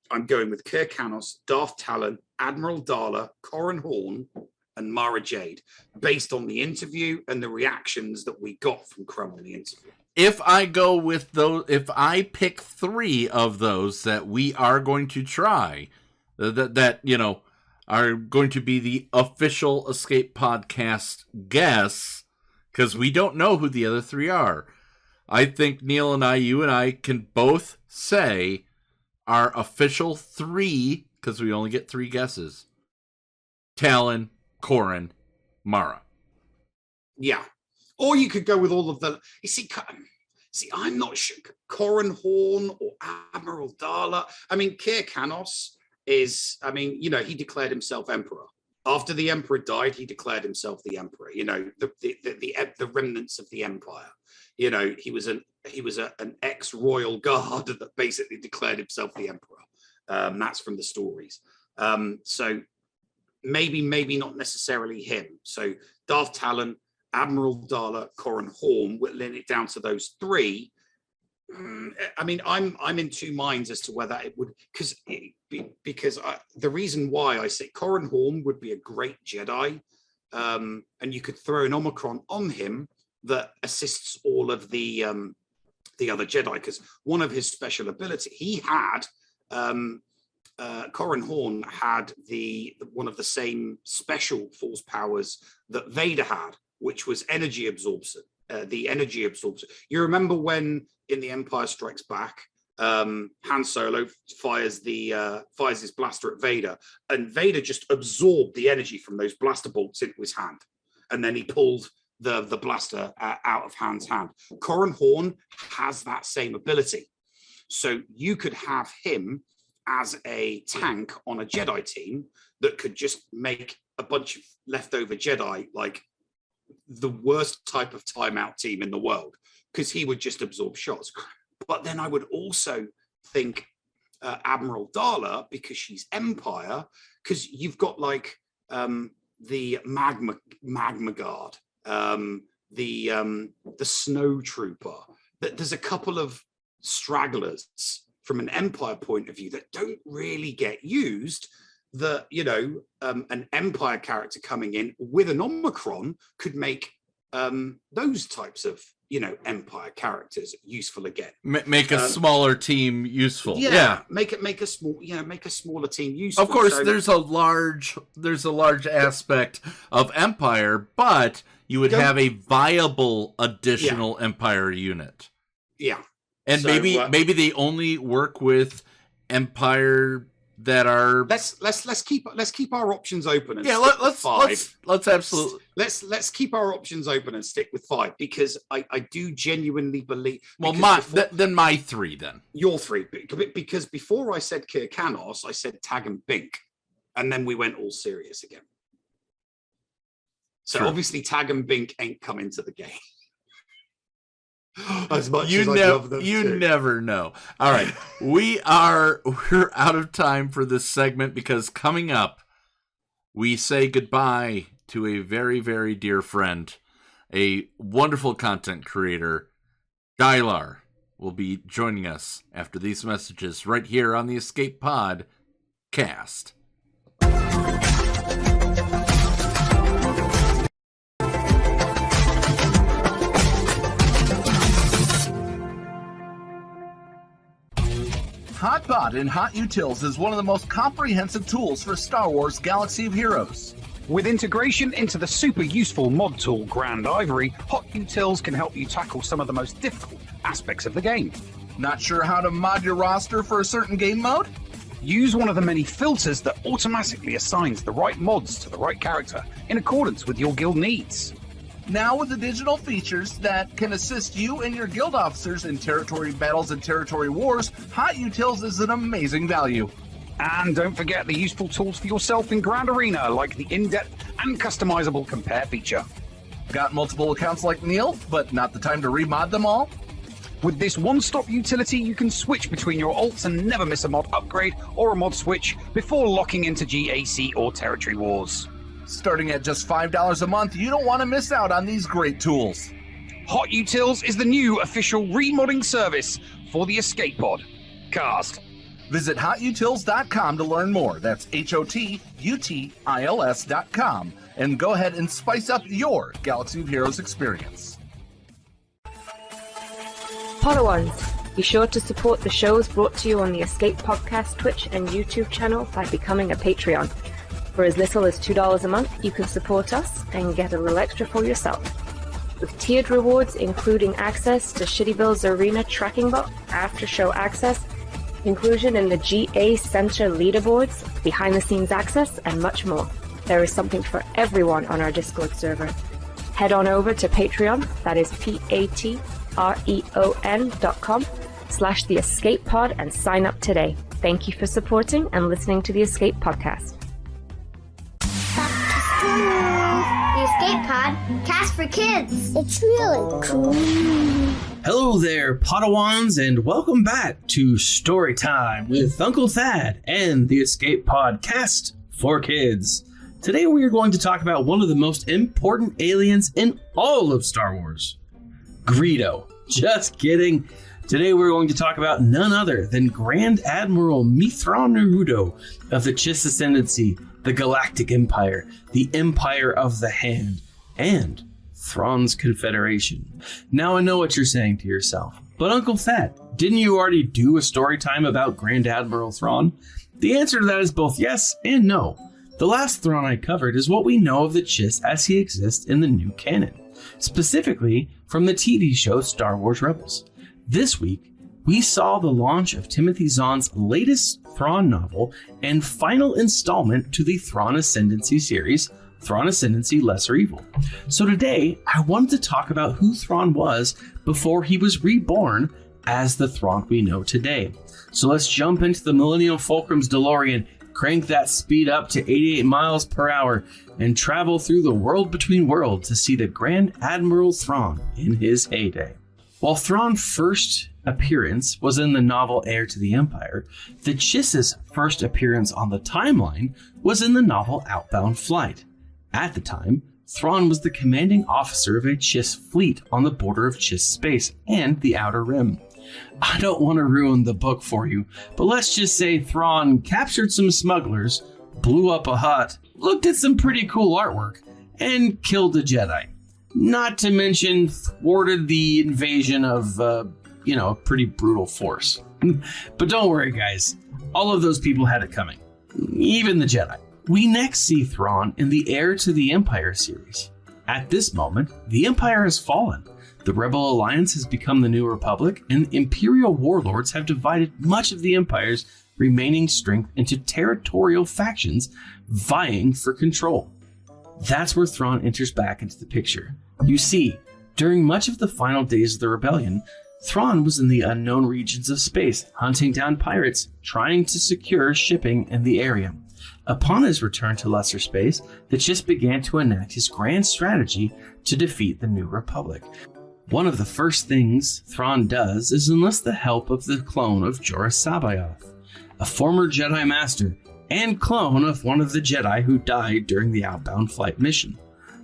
I'm going with Keir Canos, Darth Talon, Admiral Dylarr, Corin Horn, and Mara Jade, based on the interview and the reactions that we got from Crumb in the interview. If I go with those, if I pick 3 of those that we are going to try, that are going to be the official Escape Podcast guess, because we don't know who the other 3 are. I think Neil and you and I can both say our official 3, because we only get 3 guesses. Talon, Corin, Mara. Yeah. Or you could go with all of the... You see, I'm not sure. Corin Horn or Admiral Dylarr. I mean, Keir Canos is... he declared himself emperor. After the emperor died, he declared himself the emperor. The remnants of the empire. He was an ex-royal guard that basically declared himself the emperor. That's from the stories. So... Maybe not necessarily him. So Darth Talon, Admiral Dylarr, Corin Horn, whittling it down to those 3. I'm in 2 minds as to whether it would, because the reason why I say Corin Horn would be a great Jedi, and you could throw an Omicron on him that assists all of the other Jedi, because one of his special abilities he had. Corin Horn had one of the same special force powers that Vader had, which was energy absorption. The energy absorption. You remember when in The Empire Strikes Back, Han Solo fires his blaster at Vader, and Vader just absorbed the energy from those blaster bolts into his hand, and then he pulled the blaster out of Han's hand. Corin Horn has that same ability, so you could have him as a tank on a Jedi team that could just make a bunch of leftover Jedi like the worst type of timeout team in the world, because he would just absorb shots. But then I would also think Admiral Dylarr, because she's Empire, because you've got like the Magma Guard, the Snow Trooper. There's a couple of stragglers from an Empire point of view that don't really get used, that, an Empire character coming in with an Omicron could make those types of Empire characters useful again. Make a smaller team useful. Yeah. Make a smaller team useful. Of course, there's a large aspect of Empire, but you would have a viable additional Empire unit. Yeah. And maybe they only work with Empire that are let's keep our options open. And let's absolutely let's keep our options open and stick with 5, because I do genuinely believe. Well, then my 3 then. Your 3, because before I said Kirkanos, I said Tag and Bink, and then we went all serious again. So obviously Tag and Bink ain't come into the game. As much as I love them you too. Never know. All right, we're out of time for this segment, because coming up, we say goodbye to a very, very dear friend, a wonderful content creator. Dylarr will be joining us after these messages right here on the Escape Pod cast. HotBot in HotUtils is one of the most comprehensive tools for Star Wars Galaxy of Heroes. With integration into the super useful mod tool Grand Ivory, HotUtils can help you tackle some of the most difficult aspects of the game. Not sure how to mod your roster for a certain game mode? Use one of the many filters that automatically assigns the right mods to the right character in accordance with your guild needs. Now with the digital features that can assist you and your guild officers in territory battles and territory wars, HotUtils is an amazing value. And don't forget the useful tools for yourself in Grand Arena, like the in-depth and customizable compare feature. Got multiple accounts like Neil, but not the time to remod them all? With this one-stop utility, you can switch between your alts and never miss a mod upgrade or a mod switch before locking into GAC or territory wars. Starting at just $5 a month, you don't want to miss out on these great tools. HotUtils is the new official remodding service for the Escape Pod cast. Visit HotUtils.com to learn more. That's HotUtils.com. And go ahead and spice up your Galaxy of Heroes experience. Podawans, be sure to support the shows brought to you on the Escape Podcast Twitch and YouTube channel by becoming a Patreon. For as little as $2 a month, you can support us and get a little extra for yourself. With tiered rewards including access to Shitty Bill's Arena tracking bot, after-show access, inclusion in the GA Center leaderboards, behind-the-scenes access, and much more. There is something for everyone on our Discord server. Head on over to Patreon, that is patreon.com/The Escape Pod, and sign up today. Thank you for supporting and listening to the Escape Podcast. The Escape Pod, cast for kids. It's really cool. Hello there, Podawans, and welcome back to Story Time with Uncle Thad and the Escape Pod cast for kids. Today we are going to talk about one of the most important aliens in all of Star Wars. Greedo. Just kidding. Today we're going to talk about none other than Grand Admiral Thrawn of the Chiss Ascendancy, the Galactic Empire, the Empire of the Hand, and Thrawn's Confederation. Now I know what you're saying to yourself, but Uncle Thad, didn't you already do a story time about Grand Admiral Thrawn? The answer to that is both yes and no. The last Thrawn I covered is what we know of the Chiss as he exists in the new canon, specifically from the TV show Star Wars Rebels. This week, we saw the launch of Timothy Zahn's latest Thrawn novel and final installment to the Thrawn Ascendancy series, Thrawn Ascendancy Lesser Evil. So today, I wanted to talk about who Thrawn was before he was reborn as the Thrawn we know today. So let's jump into the Millennium Fulcrum's DeLorean, crank that speed up to 88 miles per hour, and travel through the world between worlds to see the Grand Admiral Thrawn in his heyday. While Thrawn's first appearance was in the novel Heir to the Empire, the Chiss's first appearance on the timeline was in the novel Outbound Flight. At the time, Thrawn was the commanding officer of a Chiss fleet on the border of Chiss space and the Outer Rim. I don't want to ruin the book for you, but let's just say Thrawn captured some smugglers, blew up a hut, looked at some pretty cool artwork, and killed a Jedi. not to mention thwarted the invasion of, a pretty brutal force. But don't worry, guys. All of those people had it coming. Even the Jedi. We next see Thrawn in the Heir to the Empire series. At this moment, the Empire has fallen. The Rebel Alliance has become the New Republic, and Imperial warlords have divided much of the Empire's remaining strength into territorial factions vying for control. That's where Thrawn enters back into the picture. You see, during much of the final days of the rebellion, Thrawn was in the unknown regions of space, hunting down pirates, trying to secure shipping in the area. Upon his return to lesser space, the Chiss began to enact his grand strategy to defeat the New Republic. One of the first things Thrawn does is enlist the help of the clone of Joruus C'baoth, a former Jedi Master and clone of one of the Jedi who died during the outbound flight mission.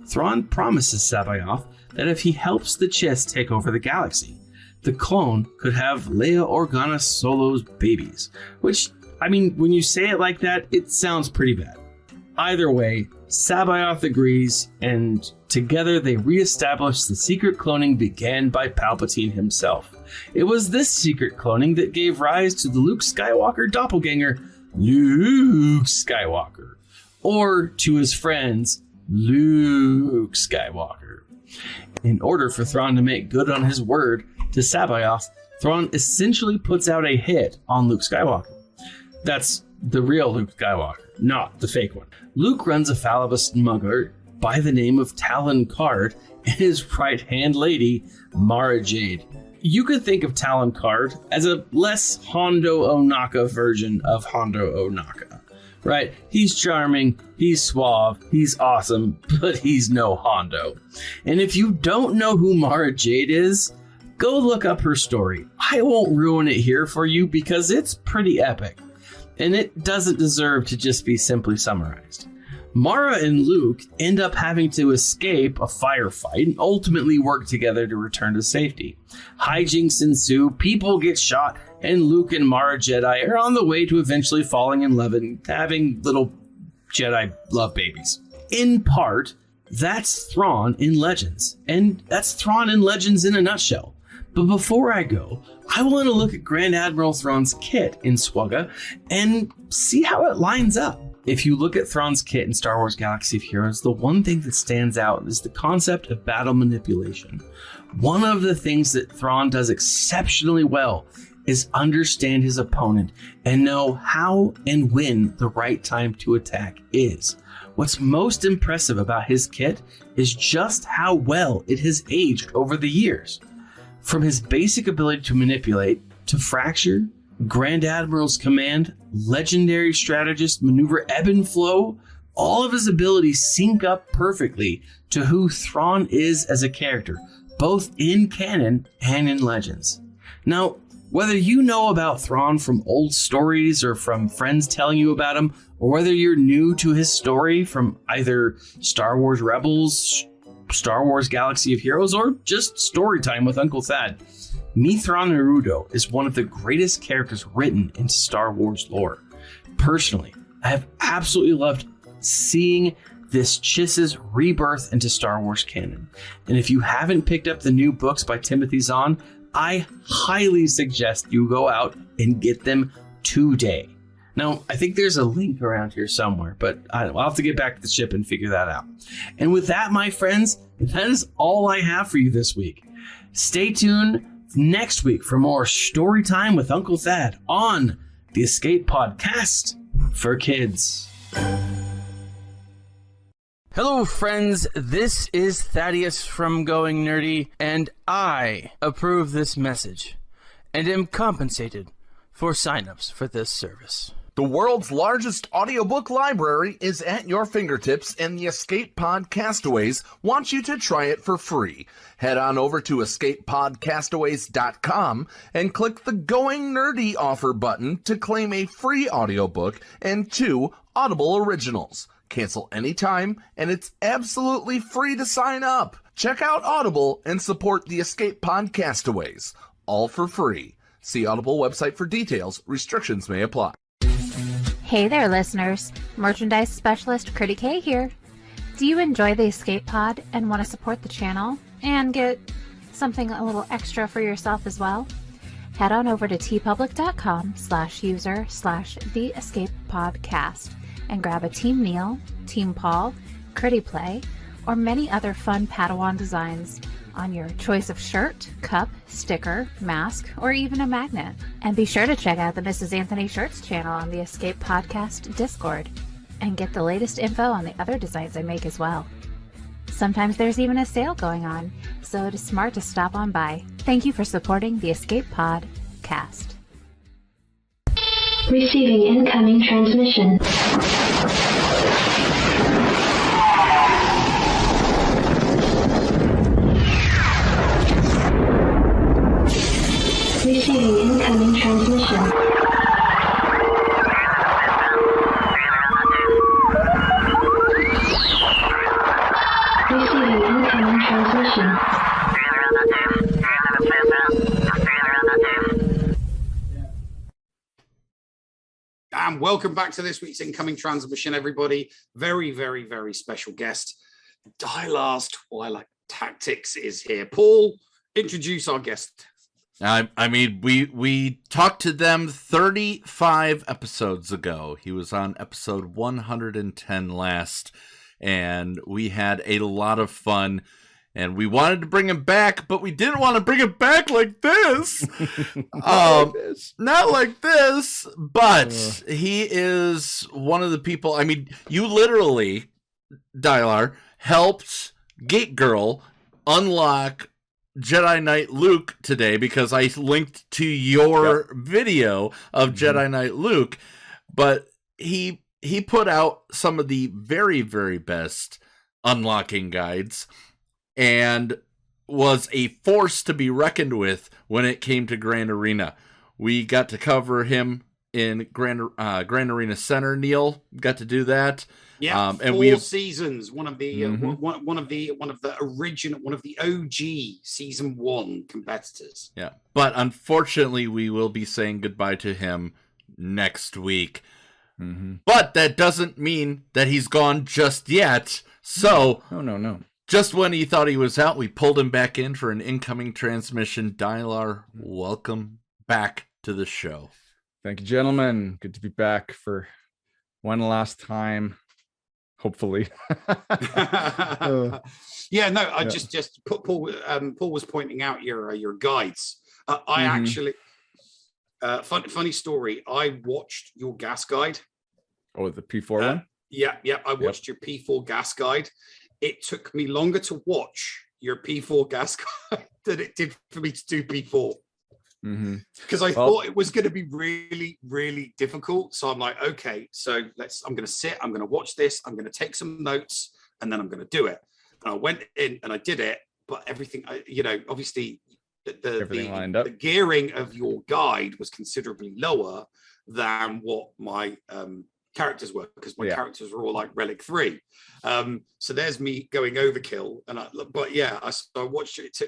Thrawn promises C'baoth that if he helps the Chiss take over the galaxy, the clone could have Leia Organa Solo's babies, which, when you say it like that, it sounds pretty bad. Either way, C'baoth agrees, and together they reestablish the secret cloning began by Palpatine himself. It was this secret cloning that gave rise to the Luke Skywalker doppelganger, Luke Skywalker, or to his friends, Luke Skywalker. In order for Thrawn to make good on his word to C'baoth, Thrawn essentially puts out a hit on Luke Skywalker. That's the real Luke Skywalker, not the fake one. Luke runs afoul of a smuggler by the name of Talon Karrde and his right-hand lady, Mara Jade. You could think of Talon Karrde as a less Hondo Ohnaka version of Hondo Ohnaka, right? He's charming, he's suave, he's awesome, but he's no Hondo. And if you don't know who Mara Jade is, go look up her story. I won't ruin it here for you because it's pretty epic, and it doesn't deserve to just be simply summarized. Mara and Luke end up having to escape a firefight and ultimately work together to return to safety. Hijinks ensue, people get shot, and Luke and Mara Jedi are on the way to eventually falling in love and having little Jedi love babies. In part, that's Thrawn in Legends, and that's Thrawn in Legends in a nutshell. But before I go, I want to look at Grand Admiral Thrawn's kit in SWGOH and see how it lines up. If you look at Thrawn's kit in Star Wars Galaxy of Heroes, the one thing that stands out is the concept of battle manipulation. One of the things that Thrawn does exceptionally well is understand his opponent and know how and when the right time to attack is. What's most impressive about his kit is just how well it has aged over the years. From his basic ability to manipulate, to fracture, Grand Admiral's command, legendary strategist, maneuver ebb and flow, all of his abilities sync up perfectly to who Thrawn is as a character, both in canon and in Legends. Now, whether you know about Thrawn from old stories or from friends telling you about him, or whether you're new to his story from either Star Wars Rebels, Star Wars Galaxy of Heroes, or just story time with Uncle Thad, Thrawn Naruto is one of the greatest characters written into Star Wars lore. Personally, I have absolutely loved seeing this Chiss's rebirth into Star Wars canon. And if you haven't picked up the new books by Timothy Zahn, I highly suggest you go out and get them today. Now, I think there's a link around here somewhere, but I'll have to get back to the ship and figure that out. And with that, my friends, that is all I have for you this week. Stay tuned next week for more story time with Uncle Thad on the Escape Podcast for Kids. Hello, friends. This is Thaddeus from Going Nerdy, and I approve this message and am compensated for signups for this service. The world's largest audiobook library is at your fingertips, and the Escape Pod Castaways want you to try it for free. Head on over to escapepodcastaways.com and click the Going Nerdy offer button to claim a free audiobook and 2 Audible originals. Cancel anytime, and it's absolutely free to sign up. Check out Audible and support the Escape Pod Castaways, all for free. See Audible website for details. Restrictions may apply. Hey there, listeners. Merchandise specialist Critic K here. Do you enjoy the Escape Pod and want to support the channel and get something a little extra for yourself as well? Head on over to tpublic.com/user/theescapepodcast and grab a Team Neil, Team Paul, Critty Play, or many other fun Padawan designs on your choice of shirt, cup, sticker, mask, or even a magnet. And be sure to check out the Mrs. Anthony Shirts channel on the Escape Podcast Discord and get the latest info on the other designs I make as well. Sometimes there's even a sale going on, so it is smart to stop on by. Thank you for supporting the Escape Podcast. Receiving incoming transmission. Receiving incoming transmission. Receiving incoming transmission. And welcome back to this week's incoming transmission, everybody. Very, very, very special guest. Dylarr's Twilight Tactics is here. Paul, introduce our guest. I mean, we talked to them 35 episodes ago. He was on episode 110 last, and we had a lot of fun. And we wanted to bring him back, but we didn't want to bring him back like this. Not like this, but he is one of the people. I mean, you literally, Dylarr, helped Gate Girl unlock Jedi Knight Luke today because I linked to your video of Jedi Knight Luke, but he put out some of the very, very best unlocking guides and was a force to be reckoned with when it came to Grand Arena. We got to cover him in Grand Arena Center. Neil got to do that. Yeah, and 4 seasons. One of the OG season 1 competitors. Yeah, but unfortunately, we will be saying goodbye to him next week. But that doesn't mean that he's gone just yet. So, no. Just when he thought he was out, we pulled him back in for an incoming transmission. Dylarr, welcome back to the show. Thank you, gentlemen. Good to be back for one last time. Hopefully. Just Paul was pointing out your guides. I actually funny story. I watched your gas guide. Oh, the P4 one? Yeah. I watched your P4 gas guide. It took me longer to watch your P4 gas guide than it did for me to do P4. Because I thought it was going to be really, really difficult. So I'm like, okay, so I'm going to sit, I'm going to watch this, I'm going to take some notes, and then I'm going to do it. And I went in and I did it, but everything, obviously the gearing of your guide was considerably lower than what my characters were, because my characters were all like Relic 3. So there's me going overkill. I watched it. So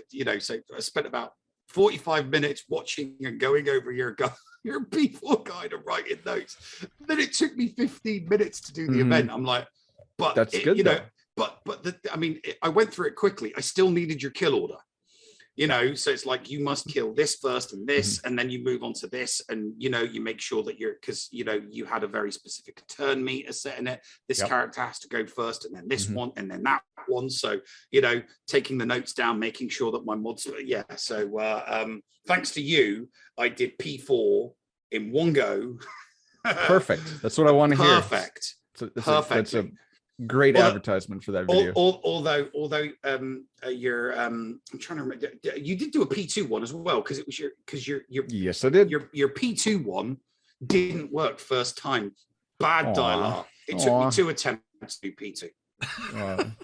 I spent about 45 minutes watching and going over your P4 guide and writing notes. Then it took me 15 minutes to do the event. I'm like, but that's good. I went through it quickly. I still needed your kill order. So it's like you must kill this first and this, and then you move on to this, and you make sure that because you had a very specific turn meter set in it. This character has to go first, and then this one, and then that one. So taking the notes down, making sure that my mods. So thanks to you, I did P4 in one go. Perfect. That's what I want to hear. Perfect. Perfect. That's a great advertisement for that video. Although you're I'm trying to remember, you did do a P2 one as well, because it was your yes, I did. Your P2 one didn't work first time. Bad Dylarr. It took me 2 attempts to do P2.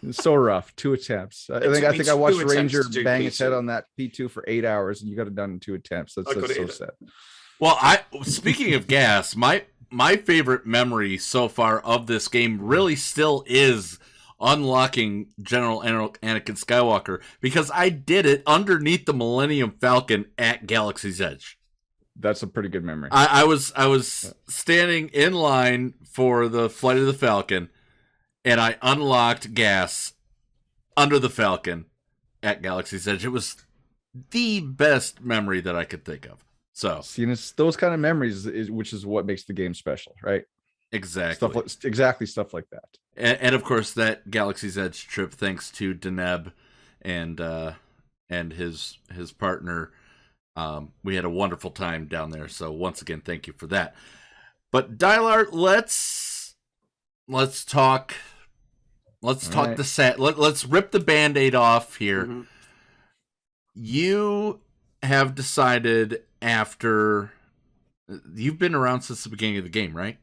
It's so rough. 2 attempts. I think I watched Ranger bang his head on that P2 for 8 hours, and you got it done in 2 attempts. That's so sad. Well, speaking of gas, my favorite memory so far of this game really still is unlocking General Anakin Skywalker, because I did it underneath the Millennium Falcon at Galaxy's Edge. That's a pretty good memory. I was standing in line for the flight of the Falcon, and I unlocked gas under the Falcon at Galaxy's Edge. It was the best memory that I could think of. So, see, and it's those kind of memories which is what makes the game special, right? Exactly. Stuff like that. And of course, that Galaxy's Edge trip, thanks to Deneb and his partner, we had a wonderful time down there. So once again, thank you for that. But Dylarr, let's talk. Let's talk right. the set. Let's rip the Band-Aid off here. Mm-hmm. You have decided after you've been around since the beginning of the game, right?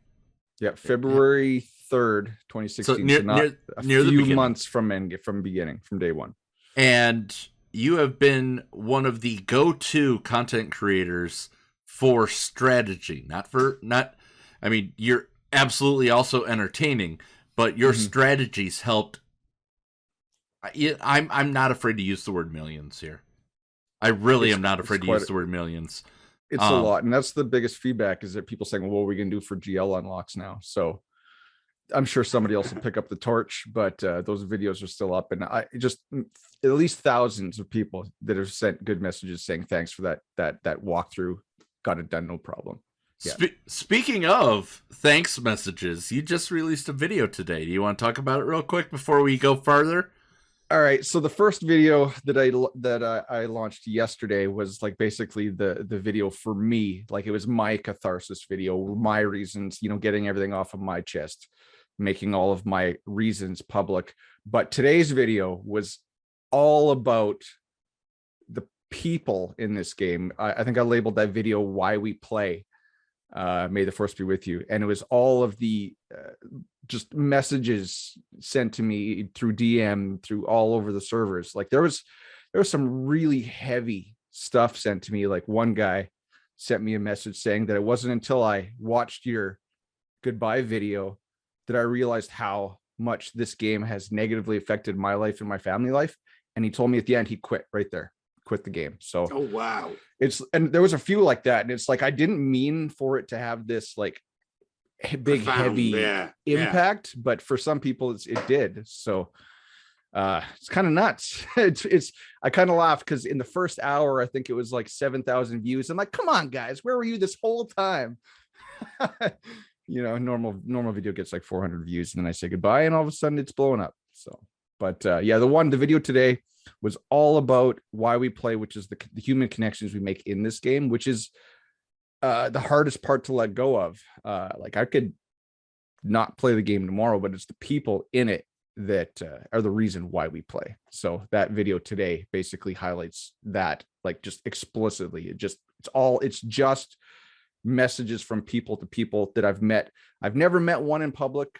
Yeah, February 3rd, 2016. So near a the few beginning. months from beginning, from day one. And you have been one of the go-to content creators for strategy. I mean, you're absolutely also entertaining, but your strategies helped. I'm not afraid to use the word millions here. I really am not afraid to use the word millions. It's a lot, and that's the biggest feedback is that people saying, well, what are we going to do for GL unlocks now? So I'm sure somebody else will pick up the torch, but those videos are still up, and I just at least thousands of people that have sent good messages saying thanks for that walkthrough. Got it done, no problem. Yeah. Speaking of thanks messages, you just released a video today. Do you want to talk about it real quick before we go further? All right. So the first video that I launched yesterday was like basically the video for me. Like it was my catharsis video, my reasons, getting everything off of my chest, making all of my reasons public. But today's video was all about the people in this game. I think I labeled that video "Why We Play." May the force be with you. And it was all of the just messages sent to me through DM, through all over the servers. Like there was some really heavy stuff sent to me. Like one guy sent me a message saying that it wasn't until I watched your goodbye video that I realized how much this game has negatively affected my life and my family life. And he told me at the end he quit right there. Quit the game. So oh wow, and there was a few like that, and it's like I didn't mean for it to have this like big heavy impact, but for some people it did. So it's kind of nuts. It's I kind of laugh because in the first hour I think it was like 7,000 views. I'm like, come on guys, where were you this whole time? Normal video gets like 400 views and then I say goodbye and all of a sudden it's blowing up. So but the video today was all about why we play, which is the human connections we make in this game, which is the hardest part to let go of. Like I could not play the game tomorrow, but it's the people in it that are the reason why we play. So that video today basically highlights that, like just explicitly. It's just messages from people to people that I've met. I've never met one in public.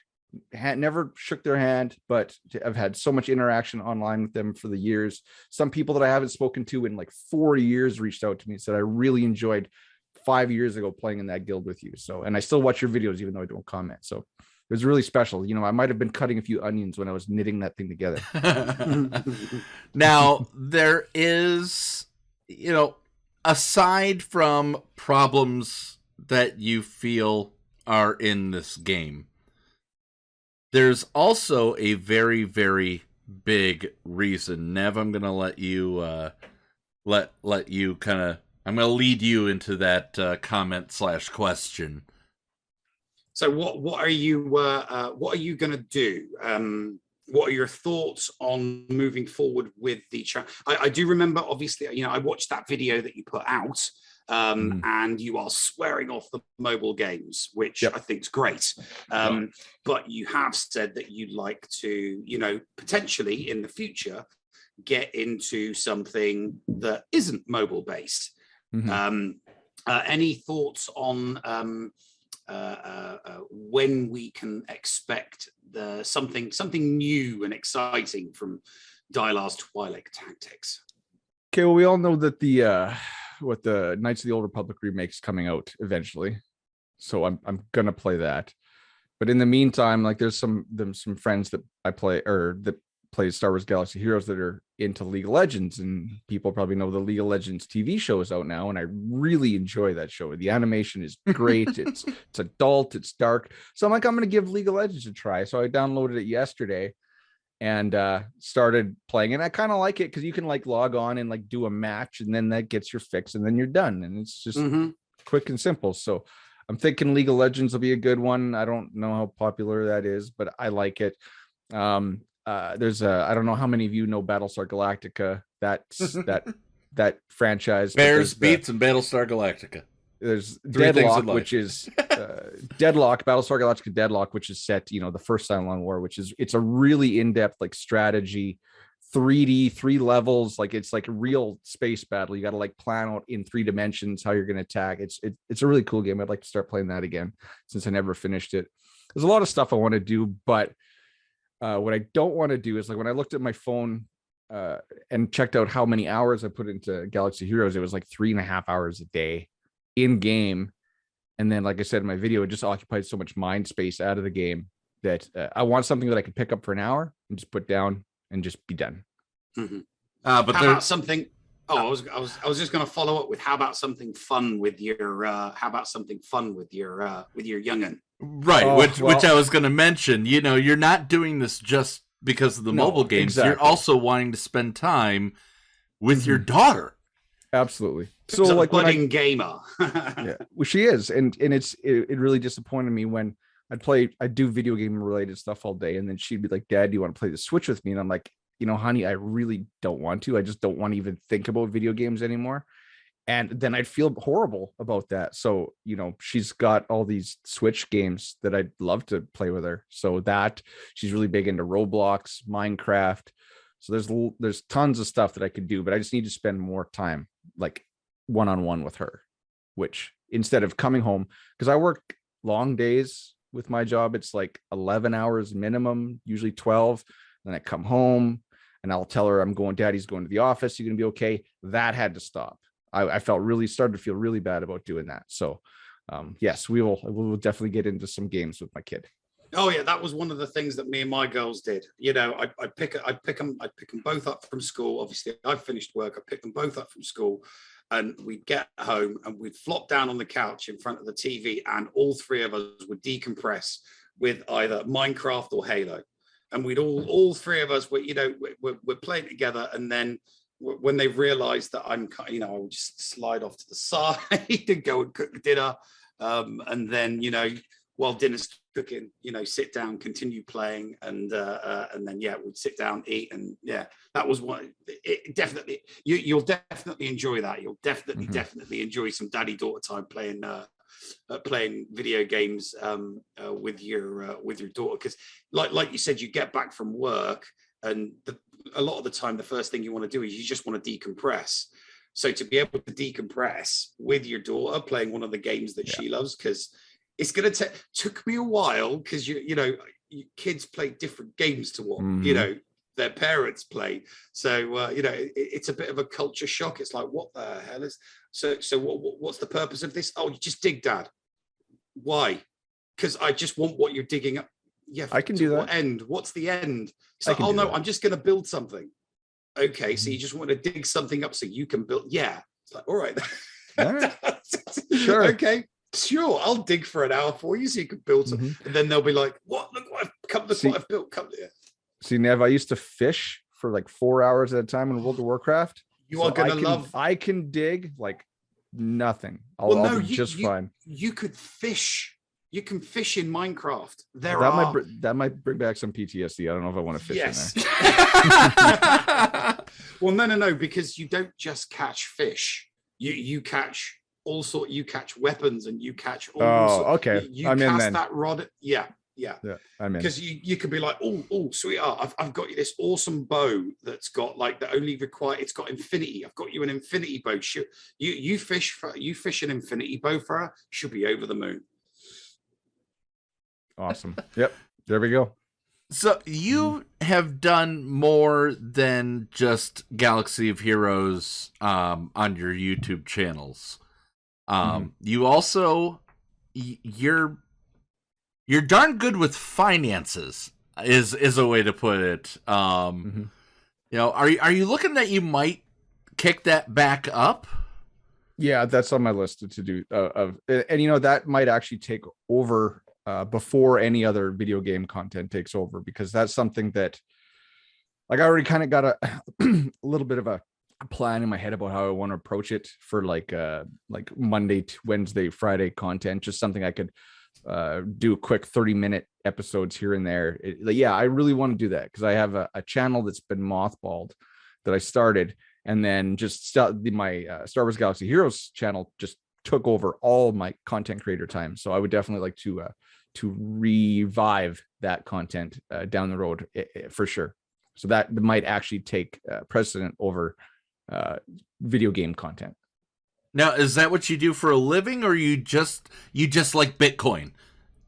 Never shook their hand, but I've had so much interaction online with them for the years. Some people that I haven't spoken to in like 4 years reached out to me and said, I really enjoyed 5 years ago playing in that guild with you. So, and I still watch your videos, even though I don't comment. So it was really special. I might've been cutting a few onions when I was knitting that thing together. Now there is, aside from problems that you feel are in this game, there's also a very, very big reason. Nev, I'm going to let you let you kind of. I'm going to lead you into that comment/question. So what are you going to do? What are your thoughts on moving forward with the chat? I do remember, obviously, I watched that video that you put out. And you are swearing off the mobile games, which I think is great. But you have said that you'd like to, potentially in the future, get into something that isn't mobile based. Any thoughts on when we can expect something new and exciting from Dylarr's Twilight Tactics? Okay, well, we all know that the Knights of the Old Republic remake's coming out eventually, so I'm gonna play that. But in the meantime, like there's some friends that I play or that plays Star Wars Galaxy Heroes that are into League of Legends, and people probably know the League of Legends TV show is out now, and I really enjoy that show. The animation is great. it's adult, it's dark. So I'm like, I'm going to give League of Legends a try. So I downloaded it yesterday and started playing, and I kind of like it because you can like log on and like do a match, and then that gets your fix, and then you're done, and it's just quick and simple. So I'm thinking League of Legends will be a good one. I don't know how popular that is, but I like it. There's I don't know how many of you know Battlestar Galactica. That's that franchise. Bears, Beats, and Battlestar Galactica. There's Three Deadlock, which is Deadlock, Battlestar Galactica Deadlock, which is set, the first Cylon War, which is, it's a really in-depth like strategy, 3D, 3 levels, like it's like a real space battle. You got to like plan out in 3 dimensions how you're going to attack. It's a really cool game. I'd like to start playing that again since I never finished it. There's a lot of stuff I want to do, but what I don't want to do is, like, when I looked at my phone and checked out how many hours I put into Galaxy Heroes, it was like 3.5 hours a day in game. And then, like I said in my video, it just occupied so much mind space out of the game that I want something that I can pick up for an hour and just put down and just be done. Mm-hmm. But how about something? Oh, I was just going to follow up with how about something fun with your young'un? Right, which I was going to mention. You're not doing this just because of the mobile games. Exactly. You're also wanting to spend time with your daughter. Absolutely. So, like, budding gamer. Yeah, well, she is, and it really disappointed me when I'd do video game related stuff all day, and then she'd be like, "Dad, do you want to play the Switch with me?" And I'm like, honey, I really don't want to. I just don't want to even think about video games anymore. And then I'd feel horrible about that. So, she's got all these Switch games that I'd love to play with her. So that she's really big into Roblox, Minecraft. So there's tons of stuff that I could do, but I just need to spend more time, like, one-on-one with her, which, instead of coming home, because I work long days with my job, it's like 11 hours minimum, usually 12. Then I come home and I'll tell her Daddy's going to the office. You're going to be okay. That had to stop. I started to feel really bad about doing that. So yes, we will definitely get into some games with my kid. Oh yeah, that was one of the things that me and my girls did. I'd pick them both up from school. Obviously, I finished work. I picked them both up from school, and we'd get home and we'd flop down on the couch in front of the TV, and all 3 of us would decompress with either Minecraft or Halo, and we'd all 3 of us we're playing together, and then when they realized that I would just slide off to the side and go and cook dinner, and then while dinner's cooking, sit down, continue playing, and then we'd sit down, eat, and that was one. It definitely, you'll definitely enjoy that. You'll definitely enjoy some daddy-daughter time playing video games with your daughter, because like you said, you get back from work, and a lot of the time the first thing you want to do is you just want to decompress. So to be able to decompress with your daughter playing one of the games that she loves, because it's going to took me a while, because kids play different games to what their parents play. So it's a bit of a culture shock. It's like, what the hell is so what's the purpose of this? Oh, you just dig, Dad. Why? Because I just want what you're digging up. Yeah, I can do that. What end? What's the end? It's like, oh no, I'm just going to build something. Okay, so you just want to dig something up so you can build. Yeah, it's like, all right. Sure. Okay. Sure, I'll dig for an hour for you so you can build something. And then they'll be like, what? Look what I've built. Come here. See, Nev, I used to fish for like 4 hours at a time in World of Warcraft. I can dig like nothing. I'll be just fine. You could fish. You can fish in Minecraft. That might bring back some PTSD. I don't know if I want to fish in there. Well, no, because you don't just catch fish. You catch you catch weapons, and you catch all okay. You cast that rod. Yeah. I'm in. Because you could be like, oh, sweetheart, I've got you this awesome bow that's got like it's got infinity. I've got you an infinity bow. You fish an infinity bow for her, she'll be over the moon. Awesome. Yep. There we go. So you have done more than just Galaxy of Heroes on your YouTube channels. You also you're darn good with finances. is a way to put it. You know, are you looking that you might kick that back up? Yeah, that's on my list to do. And you know, that might actually take over before any other video game content takes over, because that's something that, like, I already kind of got a little bit of a plan in my head about how I want to approach it for like Monday, Wednesday, Friday content. Just something I could do quick 30-minute episodes here and there. Yeah, I really want to do that because I have a channel that's been mothballed that I started, and then just my Star Wars Galaxy Heroes channel just took over all my content creator time. So I would definitely like to revive that content down the road for sure. So that might actually take precedent over video game content. Now, is that what you do for a living, or you just like Bitcoin?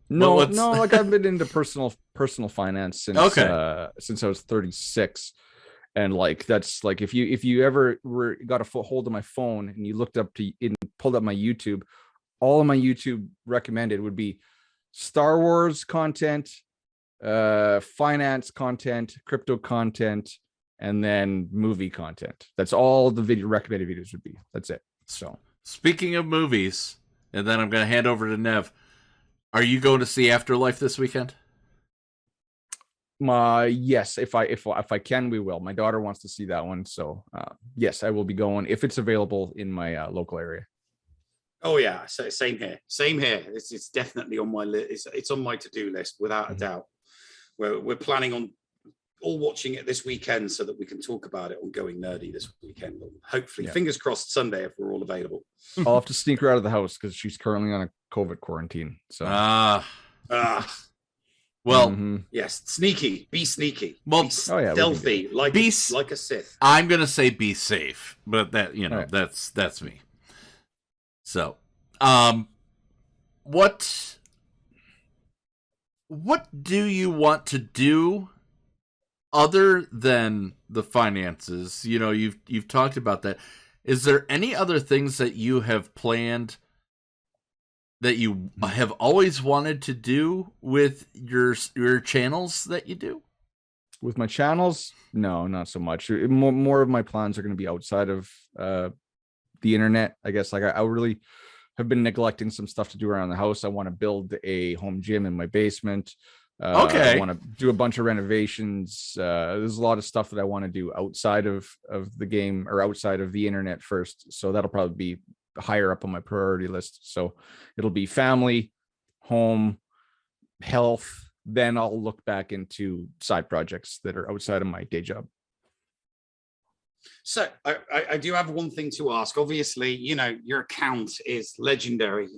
No, like I've been into personal finance since I was 36. And like, that's like, if you ever got a hold of my phone and you pulled up my YouTube, all of my YouTube recommended would be Star Wars content, finance content, crypto content, and then movie content. That's all the recommended videos would be. That's it. So speaking of movies, and then I'm going to hand over to Nev. Are you going to see Afterlife this weekend? Yes, if I can, we will. My daughter wants to see that one, so yes, I will be going if it's available in my local area. Oh yeah, so same here. It's definitely on my list. It's on my to-do list without a doubt. We're planning on all watching it this weekend so that we can talk about it on Going Nerdy this weekend. Hopefully, fingers crossed, Sunday if we're all available. I'll have to sneak her out of the house because she's currently on a COVID quarantine. So well, yes, sneaky. Be sneaky. Well, be stealthy, like a Sith. I'm gonna say be safe, but that that's me. So, what do you want to do other than the finances? You know, you've talked about that. Is there any other things that you have planned that you have always wanted to do with your channels that you do? With my channels? No, not so much. More of my plans are going to be outside of the internet, I guess. Like I really have been neglecting some stuff to do around the house. I want to build a home gym in my basement. I want to do a bunch of renovations. There's a lot of stuff that I want to do outside of the game or outside of the internet first. So that'll probably be higher up on my priority list. So it'll be family, home, health. Then I'll look back into side projects that are outside of my day job. So I do have one thing to ask. Obviously, you know, your account is legendary.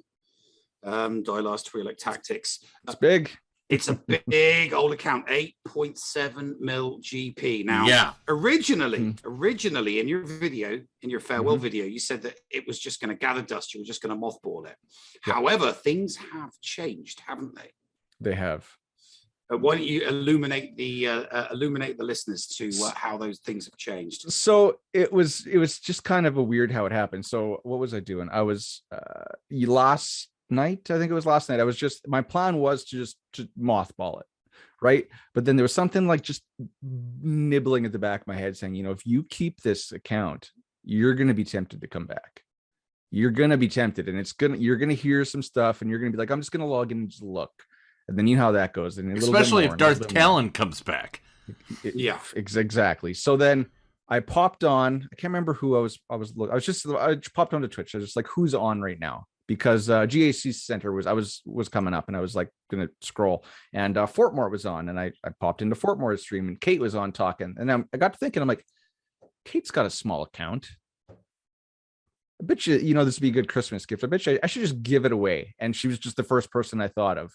Dylarr's Twi'lek Tactics. It's big. It's a big old account, 8.7 mil GP. Now, originally in your video, in your farewell video, you said that it was just going to gather dust. You were just going to mothball it. Yeah. However, things have changed, haven't they? They have. Why don't you illuminate the listeners to how those things have changed? So it was just kind of a weird how it happened. So what was I doing? I was last night, I think it was last night. My plan was to mothball it, right? But then there was something like just nibbling at the back of my head saying, you know, if you keep this account, you're going to be tempted to come back. You're going to be tempted, and you're going to hear some stuff, and you're going to be like, I'm just going to log in and just look. And then you know how that goes. And especially if Darth Talon comes back. Yeah, exactly. So then I popped on. I can't remember who I popped onto Twitch. I was just like, who's on right now? Because GAC Center was coming up, and I was like gonna scroll, and Fortmore was on, and I popped into Fortmore's stream, and Kate was on talking, and I got to thinking, I'm like, Kate's got a small account. I bet you know this would be a good Christmas gift. I bet you I should just give it away. And she was just the first person I thought of.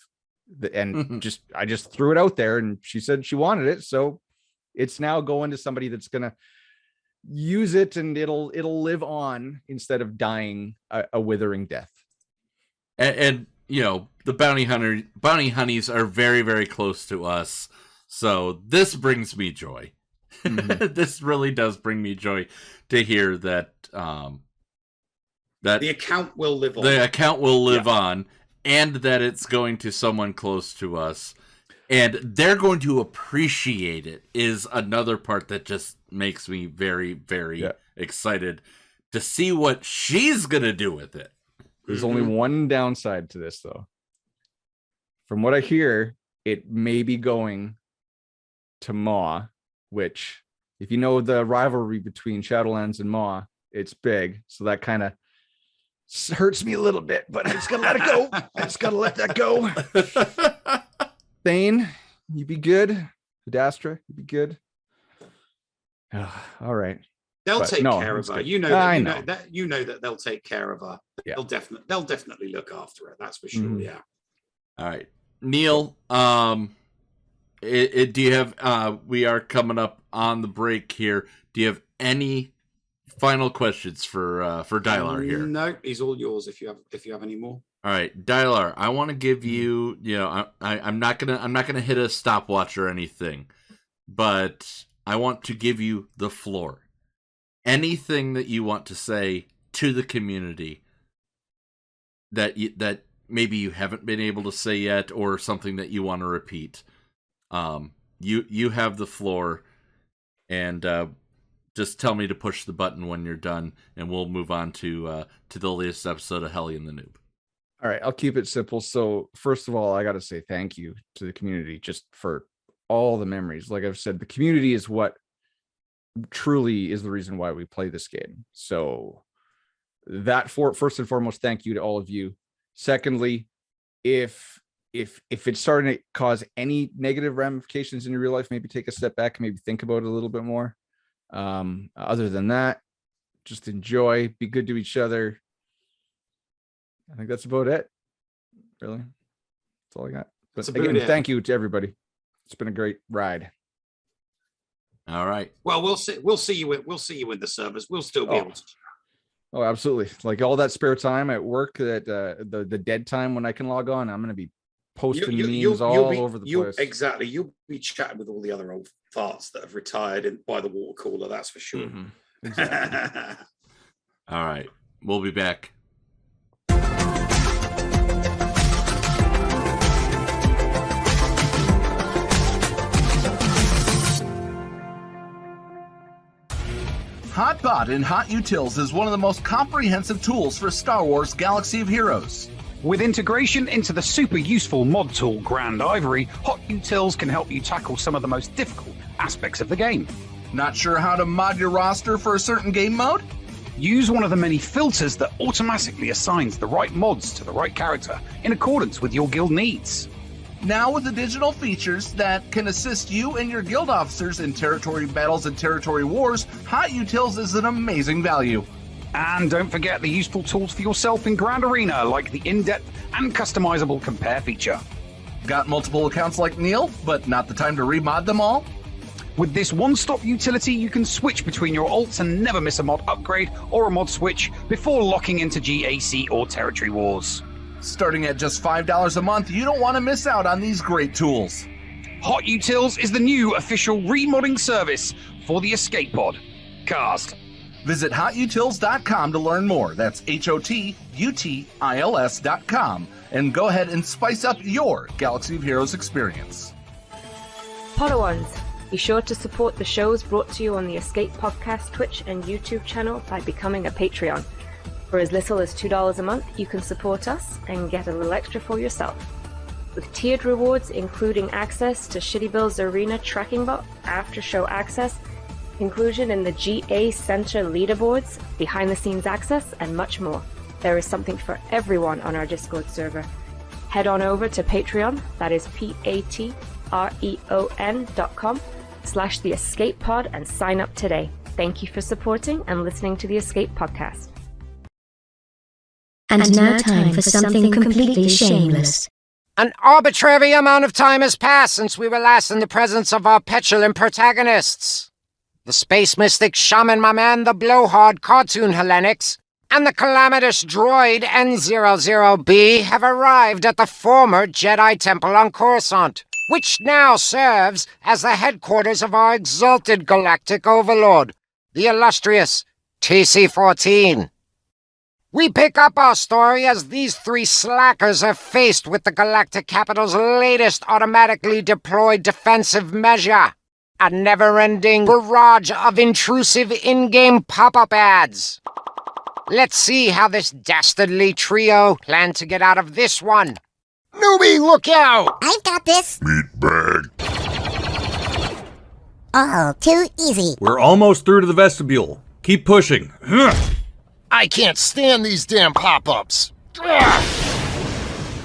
And I just threw it out there, and she said she wanted it, so it's now going to somebody that's gonna use it, and it'll live on instead of dying a withering death. And you know, the bounty honeys are very, very close to us, so this brings me joy. This really does bring me joy to hear that that the account will live on. The account will live on. And that it's going to someone close to us. And they're going to appreciate it is another part that just makes me very, very excited to see what she's going to do with it. There's only one downside to this, though. From what I hear, it may be going to Maw, which, if you know the rivalry between Shadowlands and Maw, it's big. So that kind of hurts me a little bit, but I just got to let it go. I just got to let that go. Thane, you be good. Hydastra, you be good. All right. They'll take care of her. You know that they'll take care of her. Yeah. They'll definitely look after her. That's for sure. Yeah. All right, Neil. Do you have? We are coming up on the break here. Do you have any final questions for Dylarr here? No, he's all yours. If you have any more. All right, Dylarr, I want to give you. I'm not gonna hit a stopwatch or anything, but I want to give you the floor. Anything that you want to say to the community that maybe you haven't been able to say yet, or something that you want to repeat. You have the floor, and just tell me to push the button when you're done, and we'll move on to the latest episode of Hellion the Noob. All right, I'll keep it simple. So first of all, I got to say thank you to the community just for all the memories. Like I've said, the community is what truly is the reason why we play this game. So that first and foremost, thank you to all of you. Secondly, if it's starting to cause any negative ramifications in your real life, maybe take a step back and maybe think about it a little bit more. Other than that, just enjoy, be good to each other. I think that's about it. Really, that's all I got. But again, thank you to everybody. It's been a great ride. All right. Well, we'll see you in the servers. We'll still be able to. Oh, absolutely. Like all that spare time at work, that the dead time when I can log on, I'm going to be posting memes all over the place. Exactly. You'll be chatting with all the other old farts that have retired by the water cooler. That's for sure. Mm-hmm. Exactly. All right. We'll be back. HotBot in HotUtils is one of the most comprehensive tools for Star Wars Galaxy of Heroes. With integration into the super useful mod tool Grand Ivory, HotUtils can help you tackle some of the most difficult aspects of the game. Not sure how to mod your roster for a certain game mode? Use one of the many filters that automatically assigns the right mods to the right character in accordance with your guild needs. Now with the digital features that can assist you and your guild officers in territory battles and territory wars, HotUtils is an amazing value. And don't forget the useful tools for yourself in Grand Arena, like the in-depth and customizable compare feature. Got multiple accounts like Neil, but not the time to remod them all? With this one-stop utility, you can switch between your alts and never miss a mod upgrade or a mod switch before locking into GAC or territory wars. Starting at just $5 a month, you don't want to miss out on these great tools. HotUtils is the new official remodding service for the Escape Pod. Cast. Visit HotUtils.com to learn more. That's HotUtils.com. And go ahead and spice up your Galaxy of Heroes experience. Podawans, be sure to support the shows brought to you on the Escape Podcast Twitch and YouTube channel by becoming a Patreon. For as little as $2 a month, you can support us and get a little extra for yourself. With tiered rewards including access to Shitty Bill's Arena tracking bot, after-show access, inclusion in the GA Center leaderboards, behind-the-scenes access, and much more. There is something for everyone on our Discord server. Head on over to Patreon, that is patreon.com/The Escape Pod, and sign up today. Thank you for supporting and listening to the Escape Podcast. And now time for something completely shameless. An arbitrary amount of time has passed since we were last in the presence of our petulant protagonists. The space mystic shaman my man, the blowhard cartoon Hellenix, and the calamitous droid N00B have arrived at the former Jedi Temple on Coruscant, which now serves as the headquarters of our exalted galactic overlord, the illustrious TC-14. We pick up our story as these three slackers are faced with the Galactic Capital's latest automatically deployed defensive measure. A never-ending barrage of intrusive in-game pop-up ads. Let's see how this dastardly trio plan to get out of this one. Newbie, look out! I've got this. Meatbag. Oh, too easy. We're almost through to the vestibule. Keep pushing. I can't stand these damn pop-ups.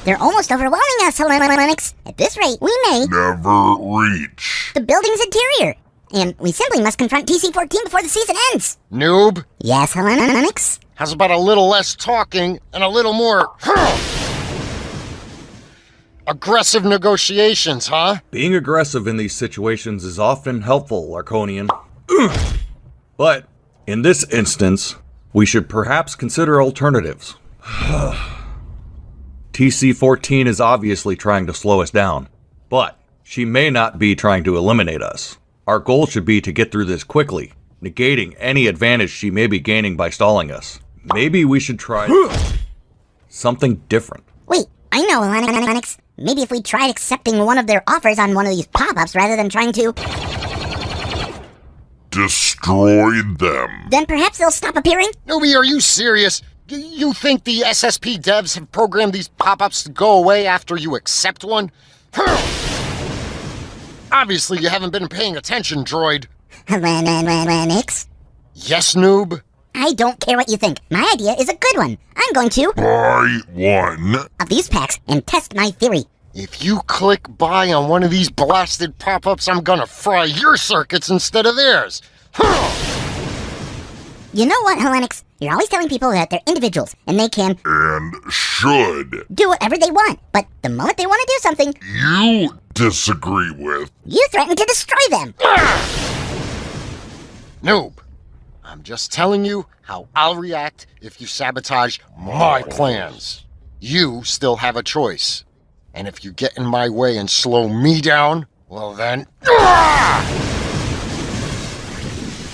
They're almost overwhelming us, Hellenics. At this rate, we may never reach the building's interior. And we simply must confront TC-14 before the season ends. Noob? Yes, Hellenics? How's about a little less talking and a little more aggressive negotiations, huh? Being aggressive in these situations is often helpful, Larkonian. But, in this instance, we should perhaps consider alternatives. TC-14 is obviously trying to slow us down, but she may not be trying to eliminate us. Our goal should be to get through this quickly, negating any advantage she may be gaining by stalling us. Maybe we should try something different. Wait, I know, Hellenics. Maybe if we tried accepting one of their offers on one of these pop-ups rather than trying to destroy them, then perhaps they'll stop appearing? Newbie, are you serious? You think the SSP devs have programmed these pop-ups to go away after you accept one? Obviously, you haven't been paying attention, droid. Hellenics? Yes, noob? I don't care what you think. My idea is a good one. I'm going to buy one of these packs and test my theory. If you click buy on one of these blasted pop-ups, I'm gonna fry your circuits instead of theirs. You know what, Hellenics? You're always telling people that they're individuals, and they can and should do whatever they want. But the moment they want to do something you disagree with, you threaten to destroy them. Noob, I'm just telling you how I'll react if you sabotage my plans. You still have a choice. And if you get in my way and slow me down, well then...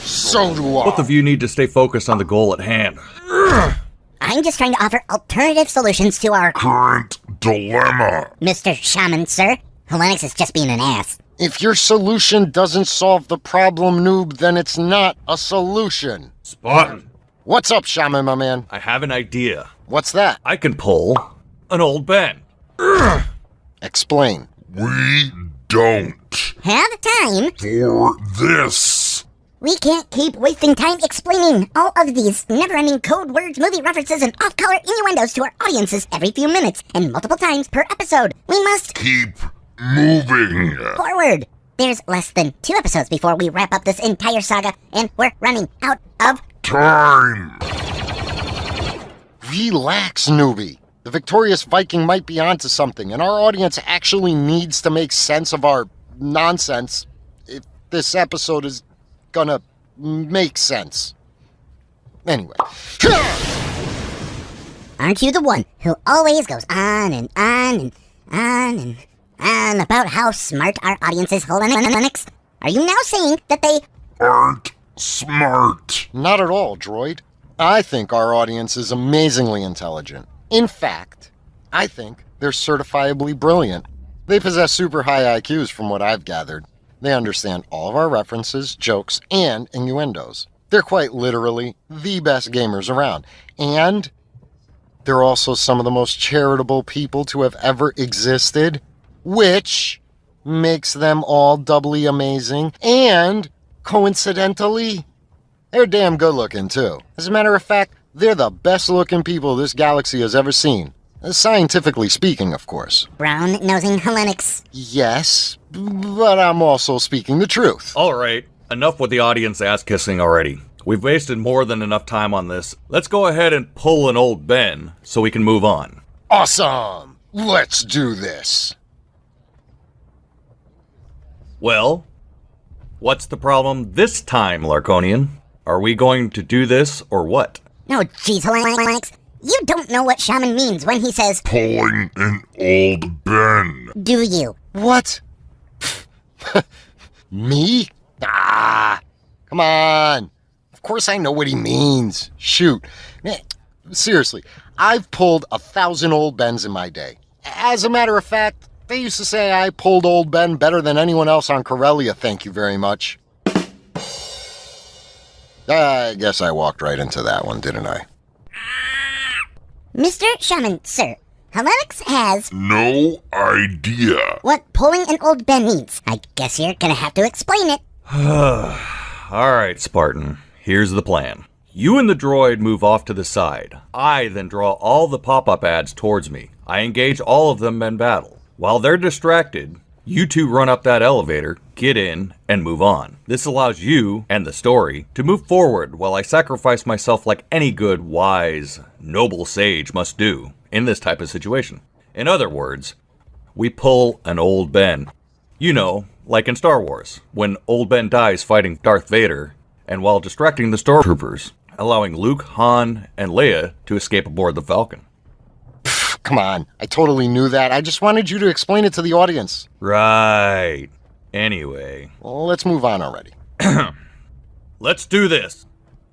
So do I. Both of you need to stay focused on the goal at hand. I'm just trying to offer alternative solutions to our current dilemma. Mr. Shaman, sir. Hellenics is just being an ass. If your solution doesn't solve the problem, noob, then it's not a solution. Spartan. What's up, Shaman, my man? I have an idea. What's that? I can pull an old Ben. Explain. We don't have time for this. We can't keep wasting time explaining all of these never-ending code words, movie references, and off-color innuendos to our audiences every few minutes and multiple times per episode. We must keep moving forward. There's less than 2 episodes before we wrap up this entire saga, and we're running out of time. Relax, newbie. The victorious Viking might be onto something, and our audience actually needs to make sense of our nonsense if this episode is gonna make sense. Anyway. Aren't you the one who always goes on and on and on and on about how smart our audience is, Hellenics? Are you now saying that they aren't smart? Not at all, droid. I think our audience is amazingly intelligent. In fact, I think they're certifiably brilliant. They possess super high IQs from what I've gathered. They understand all of our references, jokes, and innuendos. They're quite literally the best gamers around. And they're also some of the most charitable people to have ever existed, which makes them all doubly amazing. And, coincidentally, they're damn good looking too. As a matter of fact, they're the best looking people this galaxy has ever seen. Scientifically speaking, of course. Brown-nosing Hellenics. Yes, but I'm also speaking the truth. All right, enough with the audience ass-kissing already. We've wasted more than enough time on this. Let's go ahead and pull an old Ben so we can move on. Awesome! Let's do this. Well, what's the problem this time, Larkonian? Are we going to do this or what? No, geez, Hellenics. You don't know what Shaman means when he says pulling an old Ben. Do you? What? Me? Ah, come on. Of course I know what he means. Shoot. seriously, I've pulled 1,000 old Bens in my day. As a matter of fact, they used to say I pulled old Ben better than anyone else on Corellia, thank you very much. I guess I walked right into that one, didn't I? Mr. Shaman, sir, Helenix has No idea. what pulling an old Ben means. I guess you're gonna have to explain it. Alright, Spartan. Here's the plan. You and the droid move off to the side. I then draw all the pop-up ads towards me. I engage all of them in battle. While they're distracted, you two run up that elevator, get in, and move on. This allows you, and the story, to move forward while I sacrifice myself like any good, wise, noble sage must do in this type of situation. In other words, we pull an old Ben. You know, like in Star Wars, when old Ben dies fighting Darth Vader, and while distracting the stormtroopers, allowing Luke, Han, and Leia to escape aboard the Falcon. Come on, I totally knew that. I just wanted you to explain it to the audience. Right. Anyway. Well, let's move on already. Let's do this.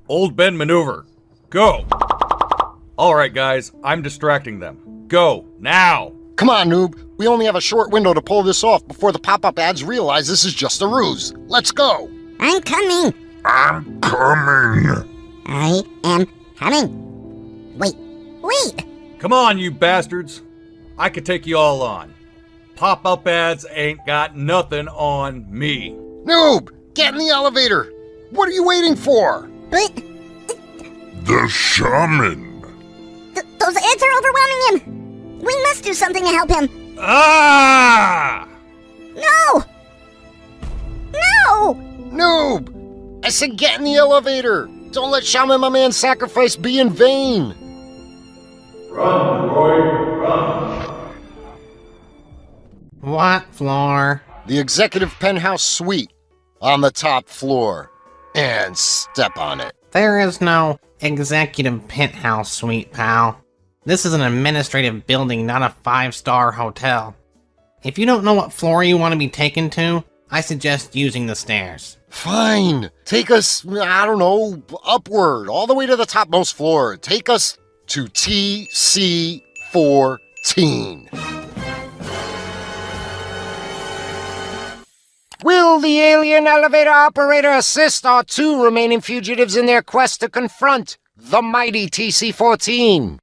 Old Ben maneuver. Go. Alright, guys, I'm distracting them. Go, now. Come on, noob. We only have a short window to pull this off before the pop-up ads realize this is just a ruse. Let's go. I'm coming. I'm coming. I am coming. Wait. Come on, you bastards. I could take you all on. Pop-up ads ain't got nothing on me. Noob, get in the elevator. What are you waiting for? But The shaman. those ads are overwhelming him. We must do something to help him. Ah! No! Noob! I said get in the elevator. Don't let Shaman my man's sacrifice be in vain. Run, droid, run. What floor? The executive penthouse suite on the top floor. And step on it. There is no executive penthouse suite, pal. This is an administrative building, not a 5-star hotel. If you don't know what floor you want to be taken to, I suggest using the stairs. Fine. Take us, I don't know, upward, all the way to the topmost floor. Take us to TC-14. Will the alien elevator operator assist our 2 remaining fugitives in their quest to confront the mighty TC-14?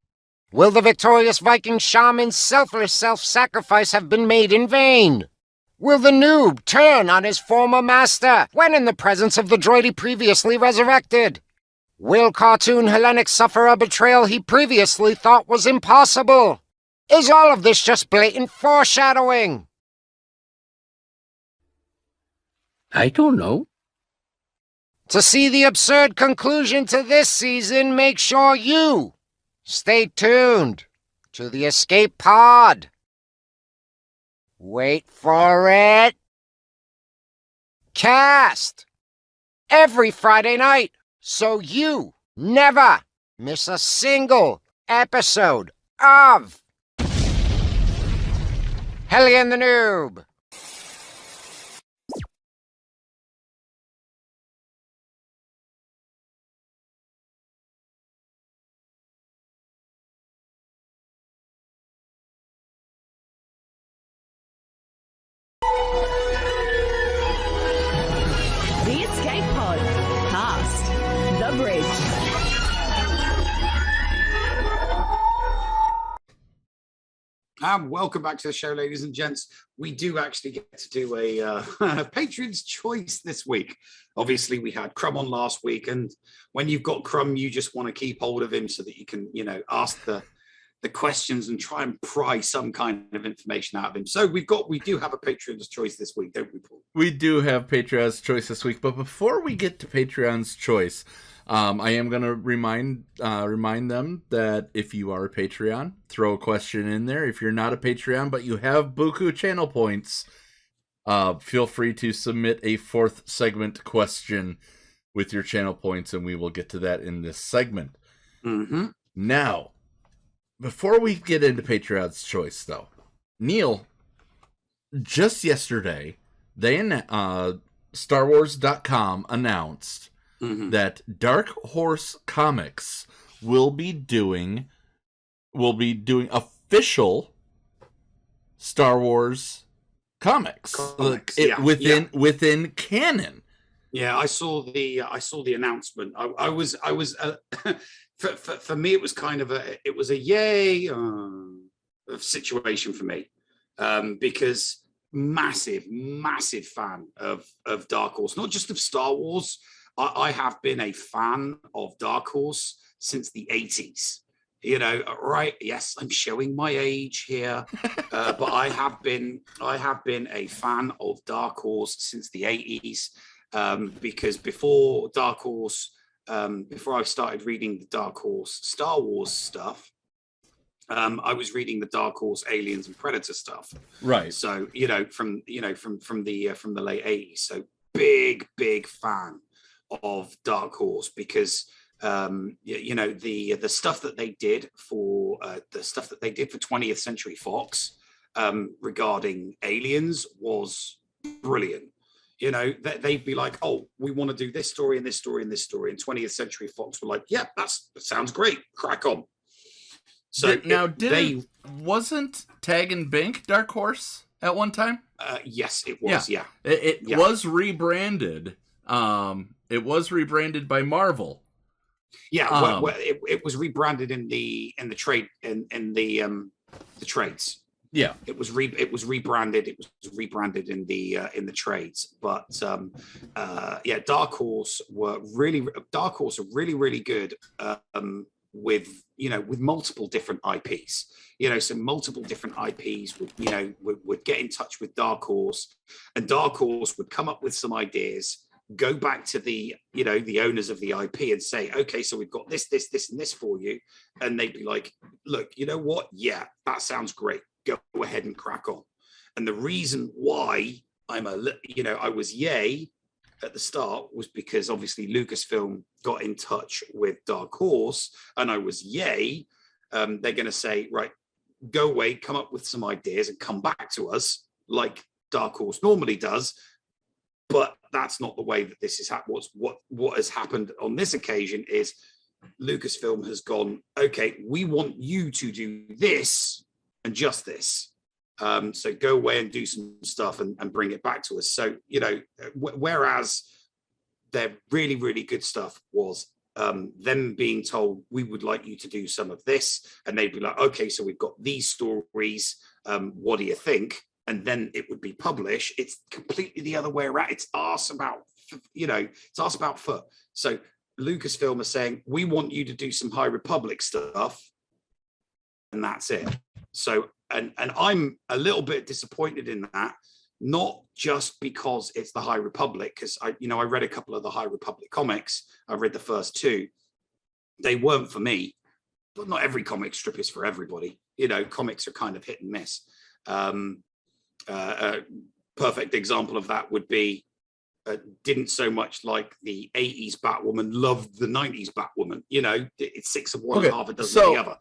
Will the victorious Viking shaman's selfless self-sacrifice have been made in vain? Will the noob turn on his former master when in the presence of the droid he previously resurrected? Will cartoon Helenix suffer a betrayal he previously thought was impossible? Is all of this just blatant foreshadowing? I don't know. To see the absurd conclusion to this season, make sure you stay tuned to the Escape Pod. Wait for it. Cast every Friday night, so you never miss a single episode of Helly and the Noob. The Escape Pod. Cast. The Bridge. And welcome back to the show, ladies and gents. We do actually get to do a Patron's Choice this week. Obviously, we had Crumb on last week, and when you've got Crumb, you just want to keep hold of him so that you can, ask the questions and try and pry some kind of information out of him. So we do have a Patreon's Choice this week, don't we, Paul? We do have Patreon's Choice this week, but before we get to Patreon's Choice, I am going to remind them that if you are a Patreon, throw a question in there. If you're not a Patreon, but you have Buku channel points, feel free to submit a 4th segment question with your channel points, and we will get to that in this segment. Mm-hmm. Now, before we get into Patreon's Choice, though, Neil, just yesterday, StarWars.com announced that Dark Horse Comics will be doing official Star Wars comics within canon. Yeah, I saw the announcement. I was for me, it was kind of a yay situation for me, because massive fan of Dark Horse, not just of Star Wars. I have been a fan of Dark Horse since the 80s. You know, right? Yes, I'm showing my age here, but I have been a fan of Dark Horse since the 80s, because before Dark Horse, before I started reading the Dark Horse Star Wars stuff, I was reading the Dark Horse Aliens and Predator stuff. Right. So from the late 80s. So big fan of Dark Horse, because the stuff that they did for 20th Century Fox regarding aliens was brilliant. You know, they'd be like, oh, we want to do this story and this story and this story, and 20th Century Fox were like, yeah, that sounds great, crack on. So wasn't Tag and Bink Dark Horse at one time? Yes, it was. Yeah, it was rebranded. It was rebranded by Marvel. Yeah, it was rebranded in the trade in the trades. Yeah, it was rebranded. It was rebranded in the trades. But Dark Horse are really good with multiple different IPs. So multiple different IPs would get in touch with Dark Horse, and Dark Horse would come up with some ideas, go back to the owners of the IP and say, okay, so we've got this and this for you, and they'd be like, look, you know what, yeah, that sounds great, go ahead and crack on. And the reason why I was yay at the start was because obviously Lucasfilm got in touch with Dark Horse, and I was yay. They're going to say, right, go away, come up with some ideas and come back to us like Dark Horse normally does. But that's not the way that this is what has happened on this occasion is Lucasfilm has gone, okay, we want you to do this and just this. So go away and do some stuff and bring it back to us. So, whereas their really, really good stuff was them being told, we would like you to do some of this. And they'd be like, okay, so we've got these stories. What do you think? And then it would be published. It's completely the other way around. It's arse about foot. So Lucasfilm are saying, we want you to do some High Republic stuff, and that's it. So, and I'm a little bit disappointed in that, not just because it's the High Republic, because I read a couple of the High Republic comics. I read the first two. They weren't for me, but not every comic strip is for everybody. Comics are kind of hit and miss. A perfect example of that would be didn't so much like the 80s Batwoman, loved the 90s Batwoman. It's 6 of one, half a dozen of the other.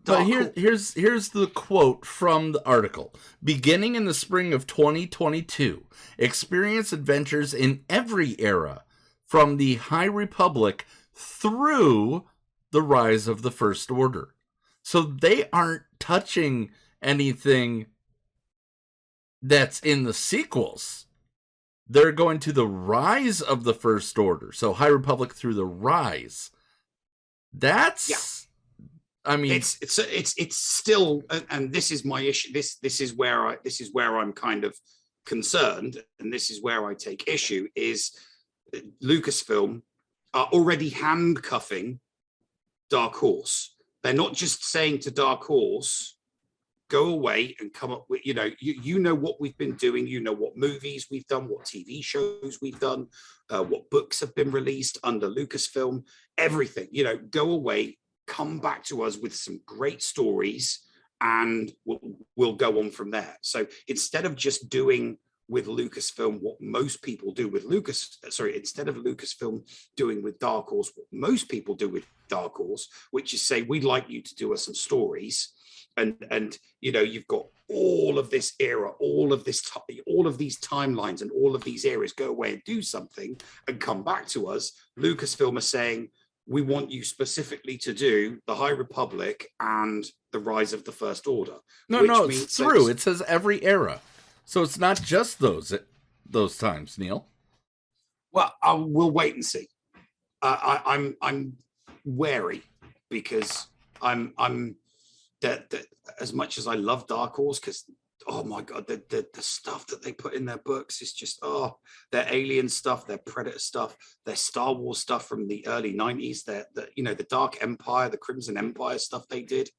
But here's the quote from the article. Beginning in the spring of 2022, experience adventures in every era, from the High Republic through the rise of the First Order. So they aren't touching anything that's in the sequels. They're going to the rise of the First Order. So High Republic through the rise. That's, I mean, it's still, and this is my issue. This is where I'm kind of concerned, and this is where I take issue. Is Lucasfilm are already handcuffing Dark Horse. They're not just saying to Dark Horse, go away and come up with, you know what we've been doing, what movies we've done, what TV shows we've done, what books have been released under Lucasfilm, everything, go away, come back to us with some great stories, and we'll go on from there. So instead of just doing with Lucasfilm what most people do with instead of Lucasfilm doing with Dark Horse what most people do with Dark Horse, which is say, we'd like you to do us some stories. And you've got all of this era, all of these timelines, and all of these eras. Go away and do something, and come back to us. Lucasfilm are saying, we want you specifically to do the High Republic and the Rise of the First Order. No, it's through. It says every era. So it's not just those times, Neil. Well, we'll wait and see. I'm wary because I'm that as much as I love Dark Horse, because oh my god, the stuff that they put in their books is just their Alien stuff, their Predator stuff, their Star Wars stuff from the early 90s, the Dark Empire, the Crimson Empire stuff they did,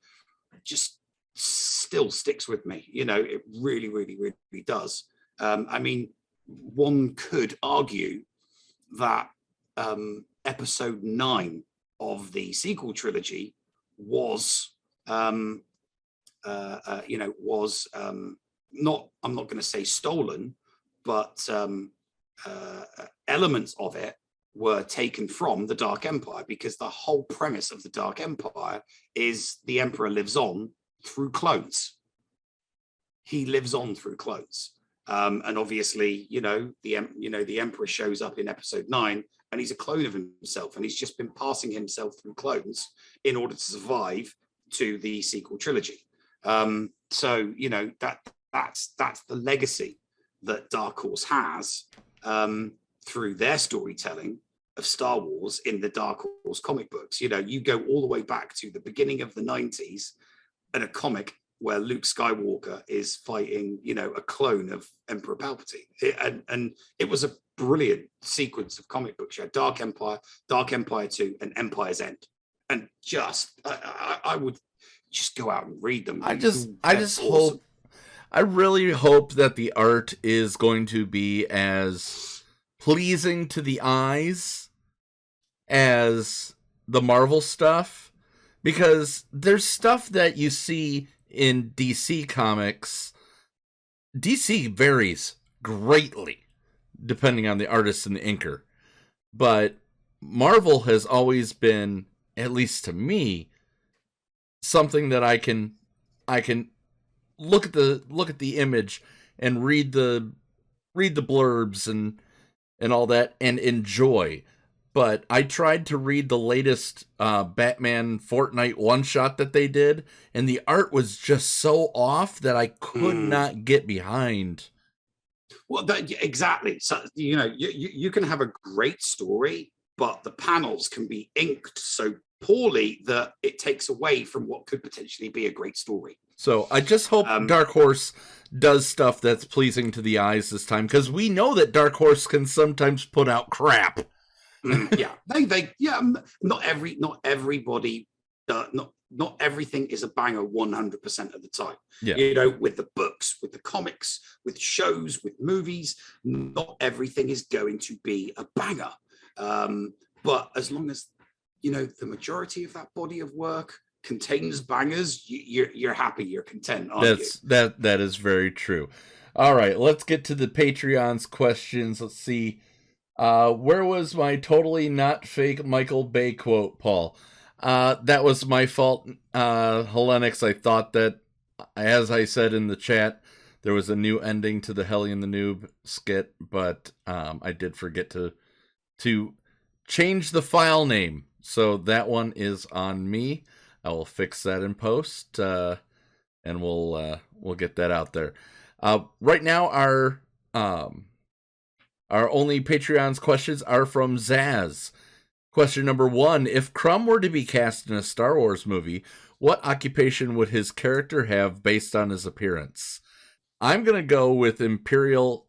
just still sticks with me. It really, really, really does. I mean, one could argue that episode 9 of the sequel trilogy was not, I'm not going to say stolen, but elements of it were taken from the Dark Empire, because the whole premise of the Dark Empire is the Emperor lives on through clones. He lives on through clones. And obviously, the Emperor shows up in episode 9 and he's a clone of himself, and he's just been passing himself through clones in order to survive to the sequel trilogy. So that's the legacy that Dark Horse has through their storytelling of Star Wars in the Dark Horse comic books. You go all the way back to the beginning of the 90s and a comic where Luke Skywalker is fighting, a clone of Emperor Palpatine. And it was a brilliant sequence of comic books. You had Dark Empire 2, and Empire's End. And I would just go out and read them. I really hope that the art is going to be as pleasing to the eyes as the Marvel stuff, because there's stuff that you see in DC comics. DC varies greatly depending on the artist and the inker, but Marvel has always been, at least to me, something that I can look at the image and read the blurbs and all that and enjoy. But I tried to read the latest Batman Fortnite one-shot that they did, and the art was just so off that I could not get behind. Well, exactly. So, you can have a great story, but the panels can be inked so poorly that it takes away from what could potentially be a great story. So I just hope Dark Horse does stuff that's pleasing to the eyes this time, because we know that Dark Horse can sometimes put out crap. Not everything is a banger 100% of the time. With the books, with the comics, with shows, with movies, not everything is going to be a banger. But as long as the majority of that body of work contains bangers, you're happy, you're content, aren't you? That is very true. All right, let's get to the Patreon's questions. Let's see. Where was my totally not fake Michael Bay quote, Paul? That was my fault, Hellenix. I thought that, as I said in the chat, there was a new ending to the Helly and the Noob skit, but I did forget to change the file name. So that one is on me. I will fix that in post, and we'll get that out there. Right now, our only Patreon's questions are from Zaz. Question number 1: if Crumb were to be cast in a Star Wars movie, what occupation would his character have based on his appearance? I'm gonna go with Imperial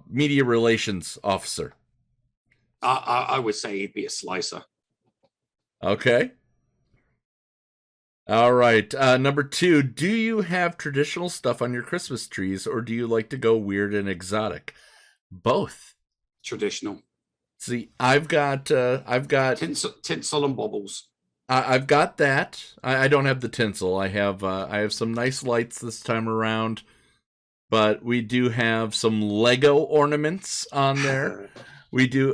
Media Relations Officer. I would say he'd be a slicer. Okay. All right. Number 2, do you have traditional stuff on your Christmas trees, or do you like to go weird and exotic? Both. Traditional. See, I've got tinsel and baubles. I've got that. I don't have the tinsel. I have some nice lights this time around, but we do have some Lego ornaments on there.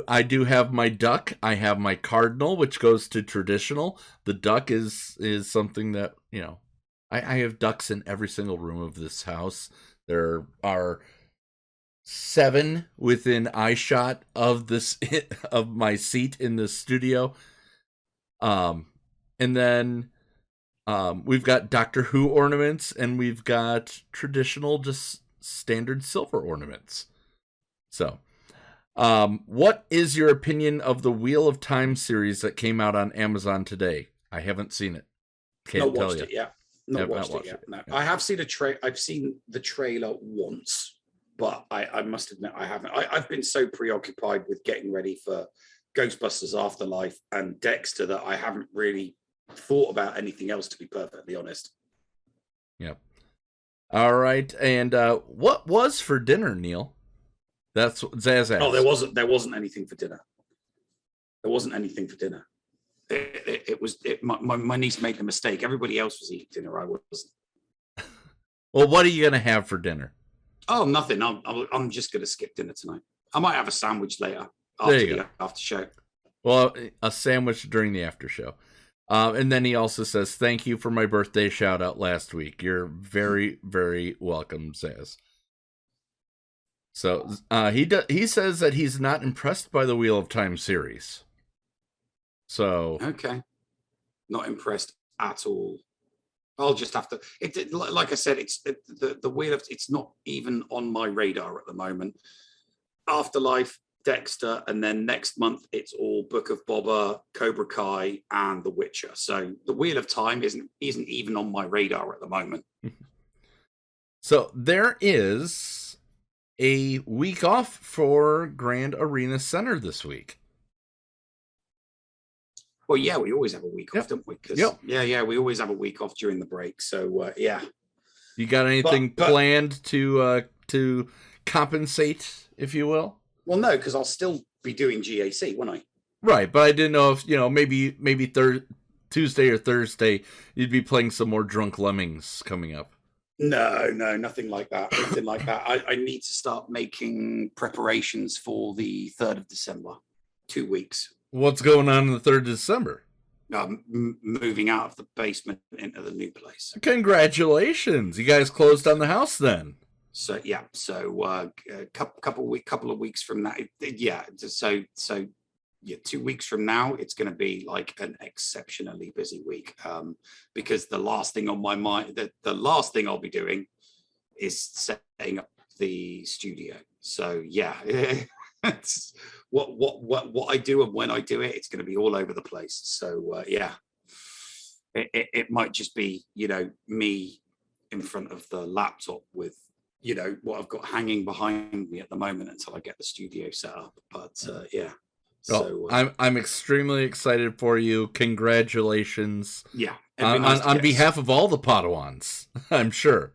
I do have my duck. I have my cardinal, which goes to traditional. The duck is something that, I have ducks in every single room of this house. There are 7 within eye shot of this of my seat in the studio. And then we've got Doctor Who ornaments, and we've got traditional, just standard silver ornaments. So, what is your opinion of the Wheel of Time series that came out on Amazon today? I haven't seen it. Can't tell you. Not watched it yet. Not watched it yet. No. I have seen I've seen the trailer once, but I must admit I haven't. I've been so preoccupied with getting ready for Ghostbusters Afterlife and Dexter that I haven't really thought about anything else, to be perfectly honest. Yep. All right. And what was for dinner, Neil? That's what Zaz asked. Oh, there wasn't anything for dinner. There wasn't anything for dinner. My niece made the mistake. Everybody else was eating dinner. I wasn't. Well, what are you gonna have for dinner? Oh, nothing. I'm just gonna skip dinner tonight. I might have a sandwich later There after you the go. after show. Well, a sandwich during the after show. And then he also says, "Thank you for my birthday shout out last week. You're very, very welcome, Zaz." So he says that he's not impressed by the Wheel of Time series. So Okay, not impressed at all. I'll just have to. Like I said, the wheel of. It's not even on my radar at the moment. Afterlife, Dexter, and then next month it's all Book of Boba, Cobra Kai, and The Witcher. So the Wheel of Time isn't even on my radar at the moment. So there is a week off for Grand Arena Center this week. Well, yeah, we always have a week off, don't we? 'Cause, yeah, we always have a week off during the break. So yeah. You got anything planned to compensate, if you will? Well, no, because I'll still be doing GAC, won't I? Right, but I didn't know if maybe Tuesday or Thursday you'd be playing some more Drunk Lemmings coming up. No, nothing like that. Nothing like that. I need to start making preparations for the 3rd of December. 2 weeks. What's going on the 3rd of December? Moving out of the basement into the new place. Congratulations! You guys closed on the house then. So yeah, a couple of weeks from that, yeah. So 2 weeks from now, it's going to be like an exceptionally busy week, because the last thing on my mind, the last thing I'll be doing is setting up the studio. So yeah, it's what I do and when I do it, it's going to be all over the place. So yeah, it might just be me in front of the laptop with what I've got hanging behind me at the moment until I get the studio set up. But yeah. So I'm extremely excited for you. Congratulations. Yeah. On behalf of all the Padawans, I'm sure.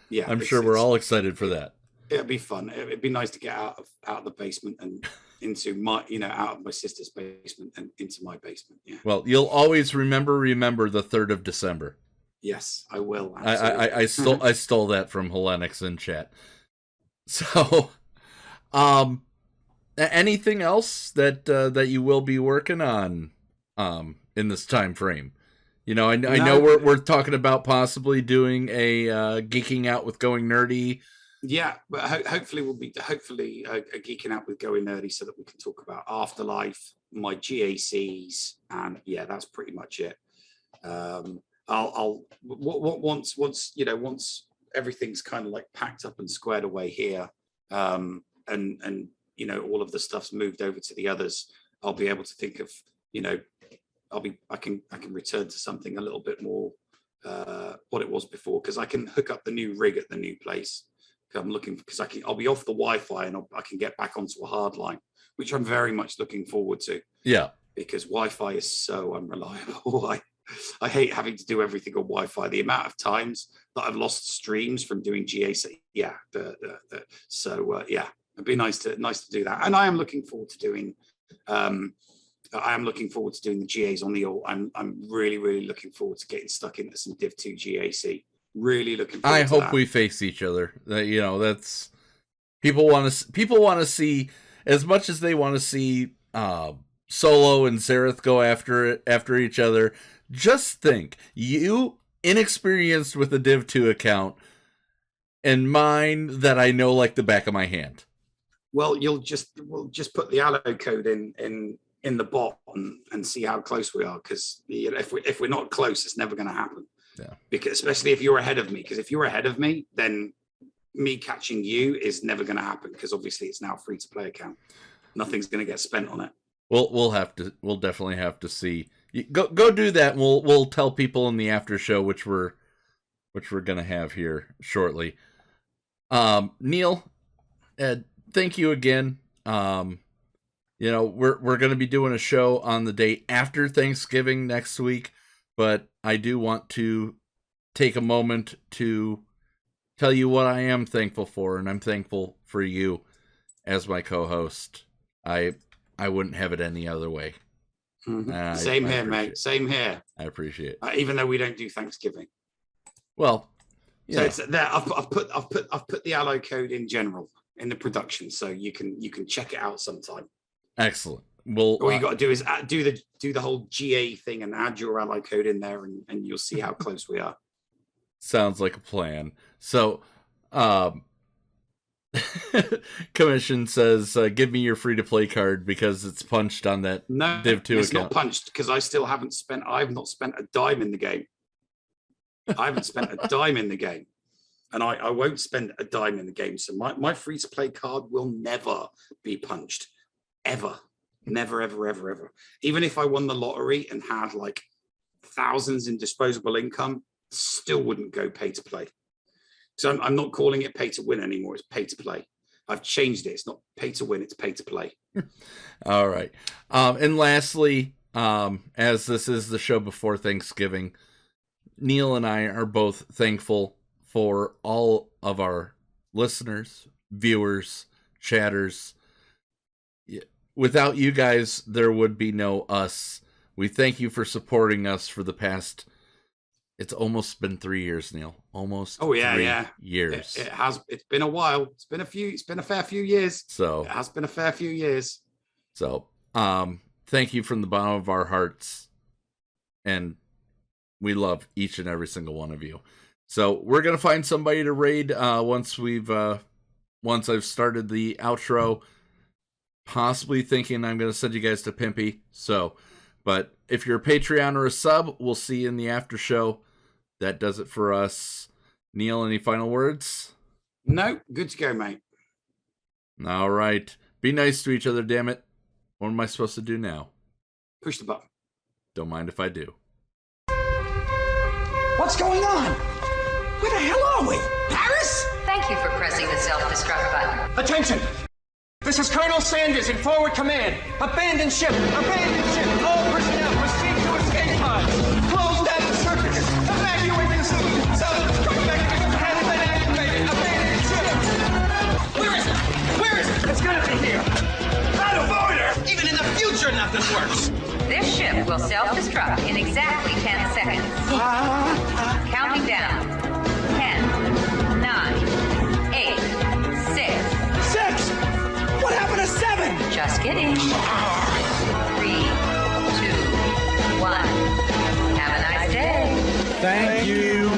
Yeah. I'm sure we're all excited for that. It'd be fun. It'd be nice to get out of the basement and into my, out of my sister's basement and into my basement. Yeah. Well, you'll always remember the 3rd of December. Yes, I will. I stole that from Hellenix in chat. So, anything else that you will be working on in this time frame? I know we're talking about possibly doing a Geeking Out with Going Nerdy. Yeah, but hopefully we'll be geeking out with Going Nerdy so that we can talk about Afterlife, my GACs, and yeah, that's pretty much it. I'll once everything's kind of like packed up and squared away here, and all of the stuff's moved over to the others, I'll be able to think of I can return to something a little bit more what it was before, because I can hook up the new rig at the new place. I'm looking because I'll be off the Wi-Fi and I can get back onto a hard line, which I'm very much looking forward to. Yeah, because Wi-Fi is so unreliable. I hate having to do everything on Wi-Fi. The amount of times that I've lost streams from doing GAC. Yeah, so yeah, it'd be nice to do that. And I am looking forward to doing. the GAs on the all. I'm really looking forward to getting stuck into some Div 2 GAC. Really looking forward I to hope that. we face each other. That's people want to see as much as they want to see Solo and Zareth go after each other. Just think, you inexperienced with a Div 2 account and mine that I know like the back of my hand. Well, we'll just put the allo code in the bot and see how close we are. Because if we're not close, it's never going to happen. Yeah. Because especially if you're ahead of me. Because if you're ahead of me, then me catching you is never going to happen. Because obviously it's now a free to play account. Nothing's going to get spent on it. We'll definitely have to see. Go do that. And we'll tell people in the after show, which we're gonna have here shortly. Neil, thank you again. We're gonna be doing a show on the day after Thanksgiving next week, but I do want to take a moment to tell you what I am thankful for, and I'm thankful for you as my co-host. I wouldn't have it any other way. Mm-hmm. Same here, mate. Same here. I appreciate it. Even though we don't do Thanksgiving. Well, yeah. So it's there. I've put the allo code in general in the production, so you can check it out sometime. Excellent. Well, all you got to do is do the whole GA thing and add your allo code in there, and you'll see how close we are. Sounds like a plan. So, Commission says, give me your free-to-play card because it's punched on that Div 2 it's account. Not punched because I have not spent a dime in the game. I haven't spent a dime in the game. And I won't spend a dime in the game. So my free-to-play card will never be punched. Ever. Never, ever, ever, ever. Even if I won the lottery and had like thousands in disposable income, still wouldn't go pay-to-play. So I'm not calling it pay to win anymore. It's pay to play. I've changed it. It's not pay to win. It's pay to play. All right. And lastly, as this is the show before Thanksgiving, Neil and I are both thankful for all of our listeners, viewers, chatters. Without you guys, there would be no us. We thank you for supporting us for the past... It's almost been 3 years, Neil. Almost. Oh yeah, 3 years. It has. It's been a while. It's been a fair few years. So it has been a fair few years. So, thank you from the bottom of our hearts, and we love each and every single one of you. So we're gonna find somebody to raid once I've started the outro. Possibly thinking I'm gonna send you guys to Pimpy. So, but if you're a Patreon or a sub, we'll see you in the after show. That does it for us. Neil, any final words? No, good to go, mate. All right. Be nice to each other, damn it. What am I supposed to do now? Push the button. Don't mind if I do. What's going on? Where the hell are we? Paris? Thank you for pressing the self-destruct button. Attention! This is Colonel Sanders in forward command. Abandon ship! Abandon ship! All personnel proceed to escape pods. Close down the circuits. Evacuate the city. Self-destruct has been activated. Abandon ship! Where is it? Where is it? It's gonna be here. Out of order! Even in the future, nothing works. This ship will self-destruct in exactly 10 seconds. Counting down. 10, 9, 8, 6. 6! What happened to 7? Just kidding. 3, 2, 1. Have a nice day. Thank you.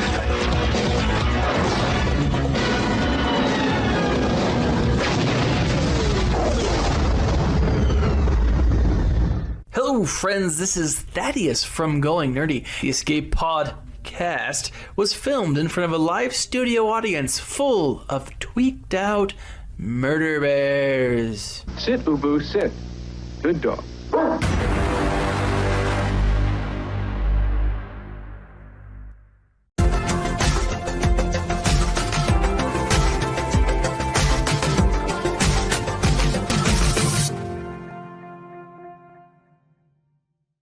Hello, friends. This is Thaddeus from Going Nerdy. The Escape Podcast was filmed in front of a live studio audience full of tweaked out murder bears. Sit, Ubu, sit. Good dog.